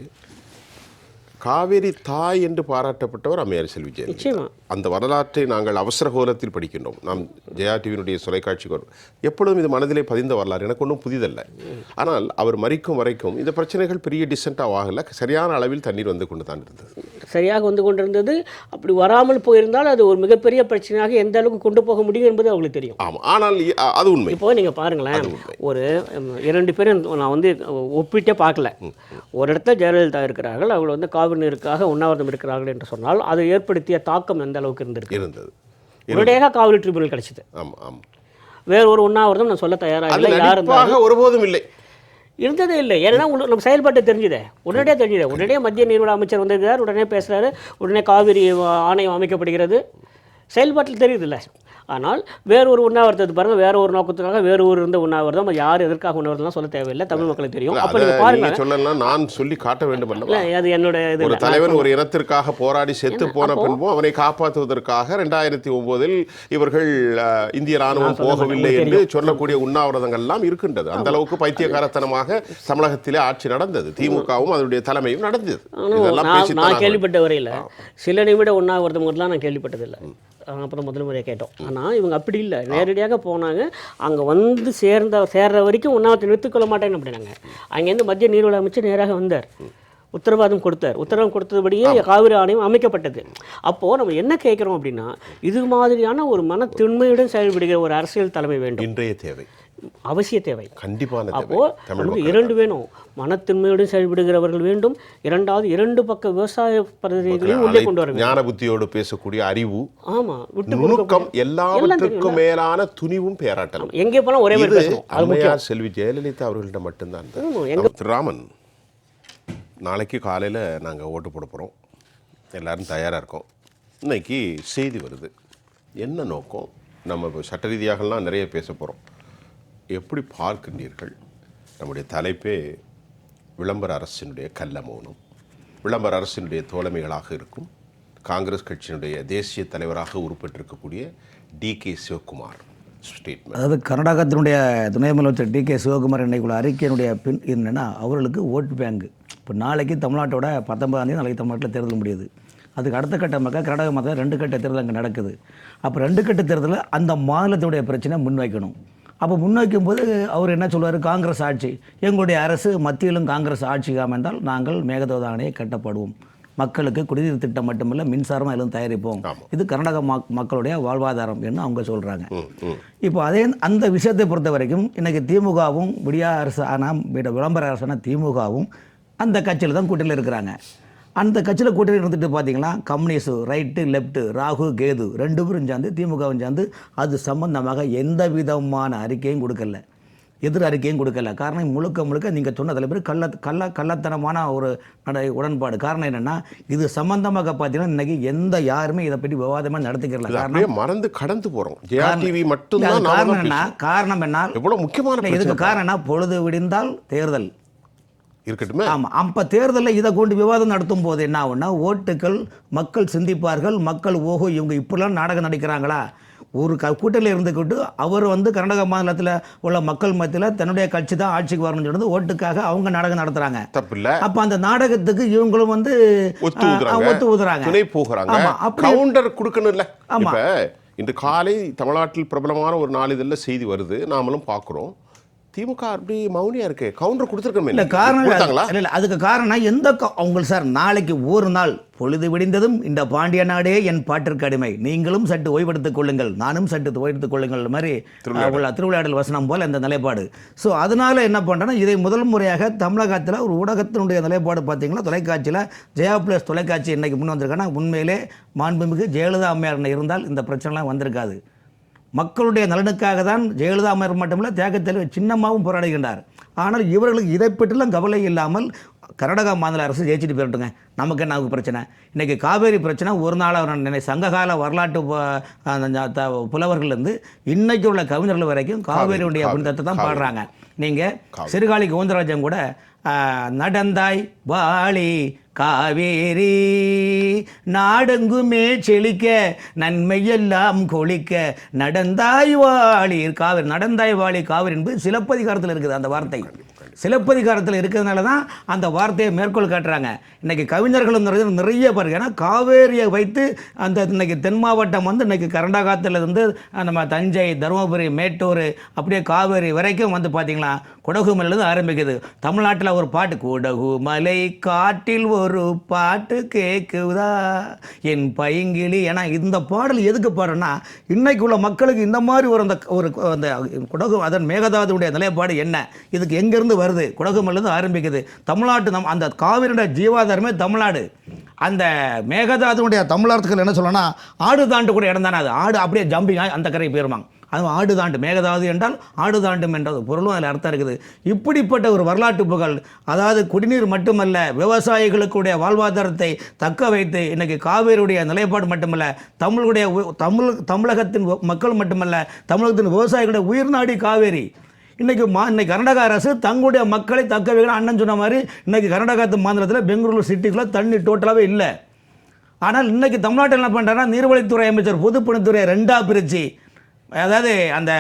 A: காவேரி தாய் என்று பாராட்டப்பட்டவர் அம்மையார் செல்வி ஜெயலலிதா. அந்த வரலாற்றை நாங்கள் அவசர கோலத்தில் படிக்கின்றோம். நாம் ஜெயா டிவியினுடைய தொலைக்காட்சிக்கு எப்பொழுதும் இது மனதிலே பதிந்த வரலாறு, எனக்கு ஒன்றும் புதிதல்ல. ஆனால் அவர் மறிக்கும் வரைக்கும் இந்த பிரச்சனைகள் பெரிய டிசென்ட்டாக ஆகலை. சரியான அளவில் தண்ணீர் வந்து கொண்டு தான் இருந்தது,
C: சரியாக வந்து கொண்டிருந்தது. அப்படி வராமல் போயிருந்தால் அது ஒரு மிகப்பெரிய பிரச்சனையாக எந்த அளவுக்கு கொண்டு போக முடியும் என்பது அவங்களுக்கு தெரியும்.
A: ஆமாம், ஆனால் அது உண்மை.
C: இப்போ நீங்கள் பாருங்களேன், ஒரு 2 பேரும் நான் வந்து ஒப்பிட்டே பார்க்கல. ஒரு இடத்துல ஜெயலலிதா இருக்கிறார்கள், அவங்க வந்து காவிரி நீருக்காக உண்ணாவிரதம் இருக்கிறார்கள் என்று சொன்னால் அது ஏற்படுத்திய தாக்கம் எந்த அளவுக்கு இருந்தது. உடனடியாக காவிரி ட்ரிபியூனல் கிடைச்சது. வேற ஒரு உண்ணாவிரதம் நான் சொல்ல தயாராக இல்லை. யாரும்
A: ஒருபோதும் இல்லை,
C: இருந்ததே இல்லை. ஏன்னா நம்ம செயல்பாட்டை தெரிஞ்சுதே, உடனடியாக தெரிஞ்சுதே. உடனடியாக மத்திய நீர்வள அமைச்சர் வந்திருக்கிறார், உடனே பேசுகிறாரு, உடனே காவிரி ஆணையம் அமைக்கப்படுகிறது. செயல்பாட்டில் தெரியுதுல்ல. ஆனால் வேறொரு உண்ணாவிரதத்தை பாருங்கள், வேற ஒரு நோக்கத்துக்காக வேறு ஒரு இருந்த உண்ணாவிரதம், யார் எதற்காக உண்ணாவிரதம் சொல்ல தேவையில்லை, தமிழ் மக்களுக்கு தெரியும். அப்போ நீங்கள் பாருங்க,
A: சொல்லலாம் நான் சொல்லி காட்ட வேண்டும் அல்ல,
C: அது என்னோட இது.
A: ஒரு தலைவன் ஒரு இனத்திற்காக போராடி செத்து போன பின்பும் அவனை காப்பாற்றுவதற்காக 2009 இவர்கள் இந்திய ராணுவம் போகவில்லை என்று சொல்லக்கூடிய உண்ணாவிரதங்கள்லாம் இருக்கின்றது. அந்த அளவுக்கு பைத்தியகாரத்தனமாக தமிழகத்திலே ஆட்சி நடந்தது, திமுகவும் அதனுடைய தலைமையும் நடந்தது.
C: நான் கேள்விப்பட்ட வரையில் சில நிமிட உண்ணாவிரதம் நான் கேள்விப்பட்டதில்லை. அப்போ தான் முதல் முறையாக கேட்டோம். ஆனால் இவங்க அப்படி இல்லை, நேரடியாக போனாங்க. அங்கே வந்து சேர்ற வரைக்கும் உண்ணாவிரத்தை நிறுத்திக்கொள்ள மாட்டேன்னு அப்படின்னாங்க. அங்கேருந்து மத்திய நீர்வள அமைச்சர் நேராக வந்தார், உத்தரவாதம் கொடுத்தபடியே காவிரி ஆணையம் அமைக்கப்பட்டது. அப்போது நம்ம என்ன கேட்குறோம் அப்படின்னா, இது மாதிரியான ஒரு மனத்திண்மையுடன் செயல்படுகிற ஒரு அரசியல் தலைமை வேண்டும்.
A: இன்றைய தேவை,
C: அவசிய தேவை.
A: கண்டிப்பான.
C: அப்போது நமக்கு 2 வேணும். மனத்தின்மையுடன் செயல்படுகிறவர்கள் வேண்டும். இரண்டாவது 2 பக்க விவசாய பிரதிநிதிகளையும் உள்ளே கொண்டு வர வேண்டும்.
A: ஞான புத்தியோடு பேசக்கூடிய அறிவு,
C: விட்டு
A: நுணுக்கம், எல்லாவற்றுக்கும் மேலான துணிவும் பேராட்டலும்.
C: எங்கே போனால் ஒரே மாதிரி பேசணும்.
A: அம்மையார் செல்வி ஜெயலலிதா அவர்கள்ட்ட மட்டும்தான். ராமன், நாளைக்கு காலையில் நாங்கள் ஓட்டு போட போகிறோம், எல்லோரும் தயாராக இருக்கோம். இன்னைக்கு செய்தி வருது, என்ன நோக்கம்? நம்ம இப்போ சட்ட ரீதியாகலாம் நிறைய பேச போகிறோம். எப்படி பார்க்கின்றீர்கள்? நம்முடைய தலைப்பே விளம்பர அரசினுடைய கள்ள மௌனம். விளம்பர அரசினுடைய தோழமைகளாக இருக்கும் காங்கிரஸ் கட்சியினுடைய தேசிய தலைவராக உருப்பெற்றிருக்கக்கூடிய டி.கே. சிவகுமார் ஸ்டேட்மெண்ட்.
D: அதாவது கர்நாடகத்தினுடைய துணை முதலமைச்சர் டி.கே. சிவகுமார் இன்னைக்குள்ள அறிக்கையினுடைய பின் என்னென்னா, அவர்களுக்கு ஓட்டு பேங்கு. இப்போ நாளைக்கு தமிழ்நாட்டோட 19ஆம் தேதி நாளைக்கு தமிழ்நாட்டில் தேர்தல் முடியுது. அதுக்கு அடுத்த கட்டமாக கர்நாடக மாதத்தில் 2 கட்ட தேர்தல் அங்கே நடக்குது. அப்போ 2 கட்ட தேர்தலில் அந்த மாநிலத்துடைய பிரச்சனை முன்வைக்கணும். அப்போ முன்வைக்கும் போது அவர் என்ன சொல்வார்? காங்கிரஸ் ஆட்சி, எங்களுடைய அரசு மத்தியிலும் காங்கிரஸ் ஆட்சி அமைந்தால் நாங்கள் மேகதாது அணையை கட்டப்படுவோம், மக்களுக்கு குடிநீர் திட்டம் மட்டுமில்லை மின்சாரமாக எல்லாம் தயாரிப்போம், இது கர்நாடக மக்களுடைய வாழ்வாதாரம் என்று அவங்க சொல்கிறாங்க. இப்போ அதே அந்த விஷயத்தை பொறுத்த வரைக்கும் இன்றைக்கி திமுகவும் விடியா அரசு ஆனால் விளம்பர அரசான திமுகவும் அந்த கட்சியில் தான் கூட்டணியில் இருக்கிறாங்க. அந்த கட்சியில் கூட்டணி இருந்துட்டு பார்த்தீங்கன்னா communist right left Rahu Ketu 2 பேரும் சேர்ந்து திமுகவும் சேர்ந்து அது சம்பந்தமாக எந்த விதமான அறிக்கையும் கொடுக்கல, எதிர் அறிக்கையும் கொடுக்கல. காரணம் முழுக்க நீங்கள் சொன்ன தலைவர் கள்ளத்தனமான ஒரு உடன்பாடு. காரணம் என்னென்னா, இது சம்பந்தமாக பார்த்தீங்கன்னா இன்றைக்கி யாருமே இதை பற்றி விவாதமாக நடத்திக்கிறல.
A: காரணம் மறந்து கடந்து போகிறோம்.
D: காரணம் என்ன?
A: எவ்வளோ முக்கியமான
D: இதுக்கு காரணம் என்ன? பொழுது விடிந்தால் தேர்தல்
A: இருக்கட்டுமே.
D: ஆமாம், அப்போ தேர்தலில் இதை கொண்டு விவாதம் நடத்தும் போது என்ன ஆகுன்னா, ஓட்டுகள் மக்கள் சிந்திப்பார்கள். மக்கள் ஓஹோ இவங்க இப்படிலாம் நாடகம் நடிக்கிறாங்களா? ஒரு கூட்டணியில் இருந்துக்கிட்டு அவர் கர்நாடக மாநிலத்தில் உள்ள மக்கள் மத்தியில் தன்னுடைய கட்சி தான் ஆட்சிக்கு வரணும்னு சொல்லிட்டு ஓட்டுக்காக அவங்க நாடகம் நடத்துகிறாங்க.
A: தப்பில்லை.
D: அப்போ அந்த நாடகத்துக்கு இவங்களும் ஒத்து ஊதுறாங்க,
A: துணை போகிறாங்க. கவுண்டர் கொடுக்கணும் இல்லை? இப்போ இன்று காலை தமிழ்நாட்டில் பிரபலமான ஒரு நாளிதழில் செய்தி வருது, நாமளும் பார்க்குறோம். திமுக அப்படி மௌனியா இருக்கு, கவுண்டர் கொடுத்துருக்கோம்.
D: இல்லை காரணம் இல்லை, அதுக்கு காரணம் உங்களுக்கு சார் நாளைக்கு ஒரு நாள் பொழுது விடிந்ததும் இந்த பாண்டிய நாடே என் பாட்டிற்கு அடிமை, நீங்களும் சற்று ஓய்வெடுத்துக் கொள்ளுங்கள், நானும் சற்று ஓய்வெடுத்துக் கொள்ளுங்கள் மாதிரி திருவிளையாடல் வசனம் போல் அந்த நிலைப்பாடு. ஸோ அதனால என்ன பண்ணுறேன்னா, இதை முதல் முறையாக தமிழகத்தில் ஒரு ஊடகத்தினுடைய நிலைப்பாடு பார்த்தீங்கன்னா, தொலைக்காட்சியில் ஜெயா பிளஸ் தொலைக்காட்சி இன்னைக்கு முன் வந்திருக்காங்கன்னா, உண்மையிலே மாண்புமிகு ஜெயலலிதா அம்மையார் இருந்தால் இந்த பிரச்சனைலாம் வந்திருக்காது. மக்களுடைய நலனுக்காக தான் ஜெயலலிதா அம்மையார் மட்டுமில்லை தியாகத்தில் சின்னமாகவும் போராடுகின்றார். ஆனால் இவர்களுக்கு இதை பற்றிலாம் கவலை இல்லாமல் கர்நாடகா மாநில அரசு ஜெயிச்சுட்டு போயிட்டுங்க, நமக்கு என்ன பிரச்சனை? இன்றைக்கி காவேரி பிரச்சனை ஒரு நாள் சங்ககால வரலாற்று புலவர்கள்லேருந்து இன்றைக்கு உள்ள கவிஞர்கள் வரைக்கும் காவேரியுடைய புனிதத்தை தான் பாடுறாங்க. நீங்கள் சிறுகாழி கோவிந்தராஜன் கூட நடந்தாய் வாழி காவேரி நாடெங்குமே செழிக்க நன்மையெல்லாம் கொளிக்க நடந்தாய் வாழி காவேரி, நடந்தாய் வாழி காவேரி என்பது சிலப்பதிகாரத்தில் இருக்குது. அந்த வார்த்தை சிலப்பதிகாரத்தில் இருக்கிறதுனால தான் அந்த வார்த்தையை மேற்கோள் காட்டுறாங்க. இன்றைக்கி கவிஞர்களும் நிறைய பாருங்க. ஏன்னா காவேரியை வைத்து அந்த இன்றைக்கி தென் மாவட்டம் இன்றைக்கி கர்நாடகத்திலிருந்து நம்ம தஞ்சை, தருமபுரி, மேட்டூர் அப்படியே காவேரி வரைக்கும் பார்த்திங்களா குடகுமலையிலேருந்து ஆரம்பிக்குது. தமிழ்நாட்டில் ஒரு பாட்டு, குடகுமலை காட்டில் ஒரு பாட்டு கேட்குதா என் பைங்கிளி. ஏன்னா இந்த பாடல் எதுக்கு பாடுறேன்னா, இன்னைக்கு உள்ள மக்களுக்கு இந்த மாதிரி ஒரு அந்த குடகு அதன் மேகதாதுடைய நிலைப்பாடு என்ன, இதுக்கு எங்கேருந்து வருது, குடகுமலையிலேருந்து ஆரம்பிக்குது. தமிழ்நாட்டு அந்த காவிரியோட ஜீவாதாரமே தமிழ்நாடு. அந்த மேகதாதுடைய தமிழர்கள் என்ன சொல்லணும்னா, ஆடு தாண்டு கூட இடம் தானே அது. ஆடு அப்படியே ஜம்பிங் அந்த கரை போயிருவாங்க. அது ஆடு தாண்டு, மேகதாது என்றால் ஆடு தாண்டும் என்ற பொருளும் அதில் அர்த்தம் இருக்குது. இப்படிப்பட்ட ஒரு வரலாற்று புகழ், அதாவது குடிநீர் மட்டுமல்ல விவசாயிகளுடைய வாழ்வாதாரத்தை தக்க வைத்து இன்றைக்கி காவேரியுடைய நிலைப்பாடு மட்டுமல்ல, தமிழகத்தின் மக்கள் மட்டுமல்ல தமிழகத்தின் விவசாயிகளுடைய உயிர்நாடி காவேரி. இன்றைக்கி கர்நாடக அரசு தங்களுடைய மக்களை தக்க வைக்கணும். அண்ணன் சொன்ன மாதிரி இன்றைக்கி கர்நாடகத்து மாநிலத்தில் பெங்களூரு சிட்டிக்குள்ளே தண்ணி டோட்டலாகவே இல்லை. ஆனால் இன்றைக்கி தமிழ்நாட்டில் என்ன பண்ணுறாங்கன்னா, நீர்வழித்துறை அமைச்சர் பொதுப்பணித்துறையை 2ஆக பிரித்து அதாவது அந்த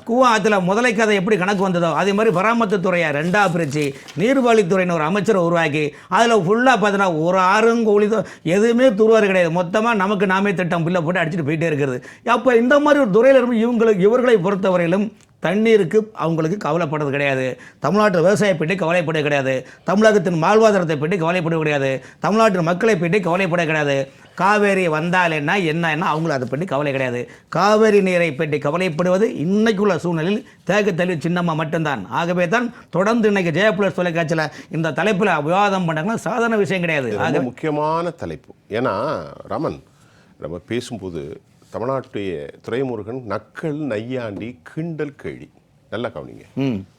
D: கூவா ஆற்றுல முதலை கதை எப்படி கணக்கு வந்ததோ அதே மாதிரி பராமத்து துறையை ரெண்டாக பிரித்து நீர்வழித்துறைன்னு ஒரு அமைச்சரை உருவாக்கி அதில் ஃபுல்லாக பார்த்தீங்கன்னா ஒரு ஆறுங்கோழி எதுவுமே துருவாரு கிடையாது. மொத்தமாக நமக்கு நாமே திட்டம் பில்லை போட்டு அடிச்சுட்டு போயிட்டே இருக்கிறது. அப்போ இந்த மாதிரி ஒரு துறையில் இருக்கும் இவர்களை பொறுத்தவரையிலும் தண்ணீருக்கு அவங்களுக்கு கவலைப்படுறது கிடையாது. தமிழ்நாட்டு விவசாய பற்றி கவலைப்பட கிடையாது. தமிழகத்தின் வாழ்வாதாரத்தை பற்றி கவலைப்பட கிடையாது. தமிழ்நாட்டின் மக்களை பற்றி கவலைப்பட கிடையாது. காவேரி வந்தால் என்ன அவங்களும் அதை பற்றி கவலை கிடையாது. காவேரி நீரை பற்றி கவலைப்படுவது இன்னைக்குள்ள சூழ்நிலையில் தேக்கத்தள்ளி சின்னம்மா மட்டும்தான். ஆகவே தான் தொடர்ந்து இன்னைக்கு ஜெயப்ளஸ் தொலைக்காட்சியில் இந்த தலைப்பில் விவாதம் பண்ணாங்கன்னா சாதாரண விஷயம் கிடையாது.
A: ஆக முக்கியமான தலைப்பு. ஏன்னா ராமன், நம்ம பேசும்போது தமிழ்நாட்டுடைய துரைமுருகன் நக்கல் நையாண்டி கிண்டல் கேள்வி நல்லா கவனிங்க.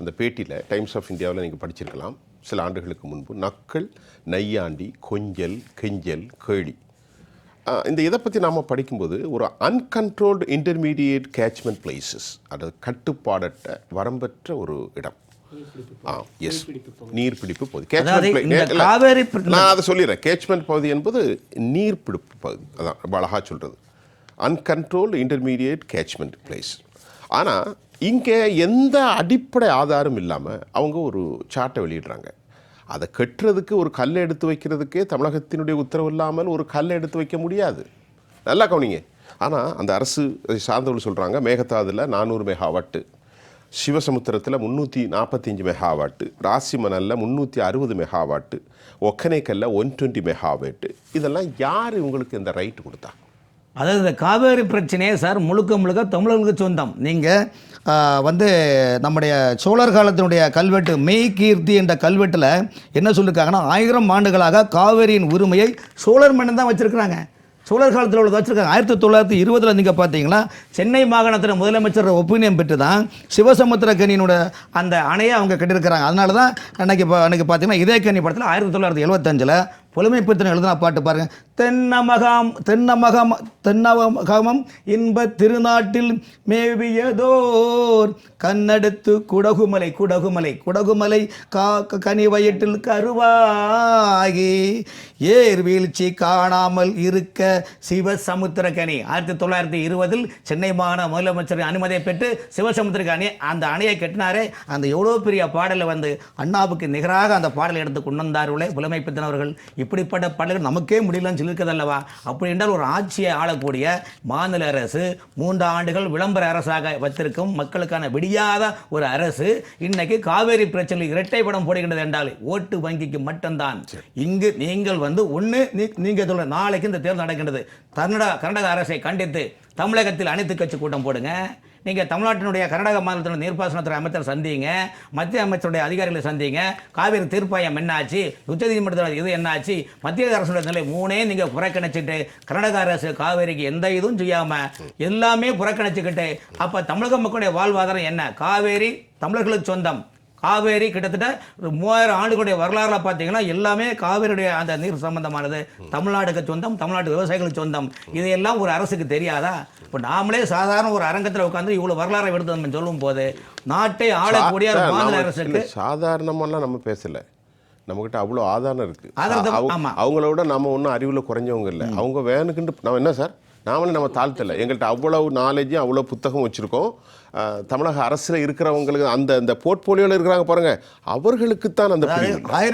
A: அந்த பேட்டியில் டைம்ஸ் ஆஃப் இந்தியாவில் நீங்கள் படிச்சிருக்கலாம் சில ஆண்டுகளுக்கு முன்பு. நக்கல் நையாண்டி கொஞ்சல் கெஞ்சல் கேள்வி. இந்த இதை பற்றி நாம் படிக்கும்போது ஒரு அன்கண்ட்ரோல்டு இன்டர்மீடியேட் கேட்ச்மெண்ட் பிளேசஸ், அதாவது கட்டுப்பாடற்ற வரம்பற்ற ஒரு இடம். எஸ், நீர்பிடிப்பு பகுதி. நான் அதை சொல்லிடுறேன். கேட்ச்மெண்ட் பகுதி என்பது நீர்பிடிப்பு பகுதி. அதான் ரொம்ப அழகாக சொல்கிறது, அன்கண்ட்ரோல்டு இன்டர்மீடியேட் கேட்ச்மெண்ட் பிளேஸ். ஆனால் இங்கே எந்த அடிப்படை ஆதாரம் இல்லாமல் அவங்க ஒரு சார்ட்டை வெளியிடுறாங்க. அதை கட்டுறதுக்கு ஒரு கல்லை எடுத்து வைக்கிறதுக்கே தமிழகத்தினுடைய உத்தரவு இல்லாமல் ஒரு கல்லை எடுத்து வைக்க முடியாது. நல்லா கவனிங்க. ஆனால் அந்த அரசு சார்ந்தவர்கள் சொல்கிறாங்க மேகதாதுல 400 மெகாவாட்டு, சிவசமுத்திரத்தில் 345 மெகாவாட்டு, ராசிமணலில் 360 மெகாவாட்டு, ஒக்கனைக்கல்ல 120 மெகாவாட்டு. இதெல்லாம் யார் உங்களுக்கு இந்த ரைட்டு கொடுத்தா?
D: அதாவது இந்த காவேரி பிரச்சனையே சார் முழுக்க தமிழர்களுக்கு சொந்தம். நீங்கள் நம்முடைய சோழர் காலத்தினுடைய கல்வெட்டு மெய்கீர்த்தி என்ற கல்வெட்டில் என்ன சொல்லியிருக்காங்கன்னா 1000 ஆண்டுகளாக காவேரியின் உரிமையை சோழர் மன்னன் தான் வச்சுருக்கிறாங்க. சோழர் காலத்தில் உள்ள வச்சுருக்காங்க. 1920 நீங்கள் பார்த்தீங்கன்னா சென்னை மாகாணத்தில் முதலமைச்சர் ஒப்பீனியன் பெற்று தான் சிவசமுத்திர கனியினோட அந்த அணையை அவங்க கட்டியிருக்கிறாங்க. அதனால தான் அன்னைக்கு பார்த்தீங்கன்னா இதே கனி படத்தில் 1975 புலமைப்பித்தன் எழுதினா பாட்டு பாருங்கள். தென்னமகமம் இன்ப திருநாட்டில் மேவியதோர் கண்ணெடுத்து குடகுமலை கனி வயிற்றில் கருவாகி ஏர் வீழ்ச்சி காணாமல் இருக்க சிவசமுத்திர கனி. 1920 சென்னை மாகாண முதலமைச்சர் அனுமதியை பெற்று சிவசமுத்திர கனி அந்த அணையை கட்டினாரே. அந்த எவ்வளோ பெரிய பாடலை அண்ணாவுக்கு நிகராக அந்த பாடலை எடுத்து கொண்டு வந்தார்களே புலமைப்பித்தன் அவர்கள். இப்படிப்பட்ட பாடல்கள் நமக்கே முடியலன்னு சொல்லியிருக்கதல்லவா? அப்படி என்றால் ஒரு ஆட்சியை ஆளக்கூடிய மாநில அரசு 3 ஆண்டுகள் விளம்பர அரசாக வைத்திருக்கும் மக்களுக்கான விடியாத ஒரு அரசு இன்னைக்கு காவேரி பிரச்சனை இரட்டை படம் போடுகின்றது என்றால் ஓட்டு வங்கிக்கு மட்டும்தான். இங்கு நீங்கள் நீங்க சொல்ல நாளைக்கு இந்த தேர்தல் நடக்கின்றது. கர்நாடக அரசை கண்டித்து தமிழகத்தில் அனைத்து கட்சி கூட்டம் போடுங்க. நீங்கள் தமிழ்நாட்டினுடைய கர்நாடக மாநிலத்தினுடைய நீர்ப்பாசனத்துறை அமைச்சர் சந்திங்க, மத்திய அமைச்சருடைய அதிகாரிகளை சந்திங்க. காவிரி தீர்ப்பாயம் என்னாச்சு, உச்சநீதிமன்றத்தில் இது என்னாச்சு, மத்திய அரசுடைய நிலை 3 நீங்கள் புறக்கணிச்சுட்டு கர்நாடக அரசு காவேரிக்கு எந்த இதுவும் செய்யாமல் எல்லாமே புறக்கணிச்சுக்கிட்டு அப்போ தமிழக மக்களுடைய வாழ்வாதாரம் என்ன? காவேரி தமிழர்களுக்கு சொந்தம். காவேரி கிட்டத்தட்ட 3000 ஆண்டுகளுடைய வரலாறுல பார்த்தீங்கன்னா எல்லாமே காவேரியுடைய அந்த நீர் சம்பந்தமானது. தமிழ்நாடுக்கு சொந்தம், தமிழ்நாட்டு விவசாயிகளுக்கு சொந்தம். இதையெல்லாம் ஒரு அரசுக்கு தெரியாதா? இப்போ நாமளே சாதாரண ஒரு அரங்கத்தில் உட்காந்து இவ்வளோ வரலாறை எடுத்து நம்ம சொல்லும் போது நாட்டை ஆளக்கூடிய மாநில அரசுக்கு
A: சாதாரணமெல்லாம் நம்ம பேசலை. நம்மகிட்ட அவ்வளோ ஆதாரம் இருக்குது. அவங்களோட நம்ம ஒன்றும் அறிவில் குறைஞ்சவங்க இல்லை. அவங்க வேணுக்குன்னு நம்ம என்ன சார், நாமளே நம்ம தாழ்த்தலை. எங்கள்கிட்ட அவ்வளவு நாலேஜும் அவ்வளோ புத்தகம் வச்சுருக்கோம். தமிழக அரசில் இருக்கிறவங்களுக்கு அந்த போர்ட்போலியோவில் இருக்கிறாங்க பாருங்க, அவர்களுக்கு தான் அந்த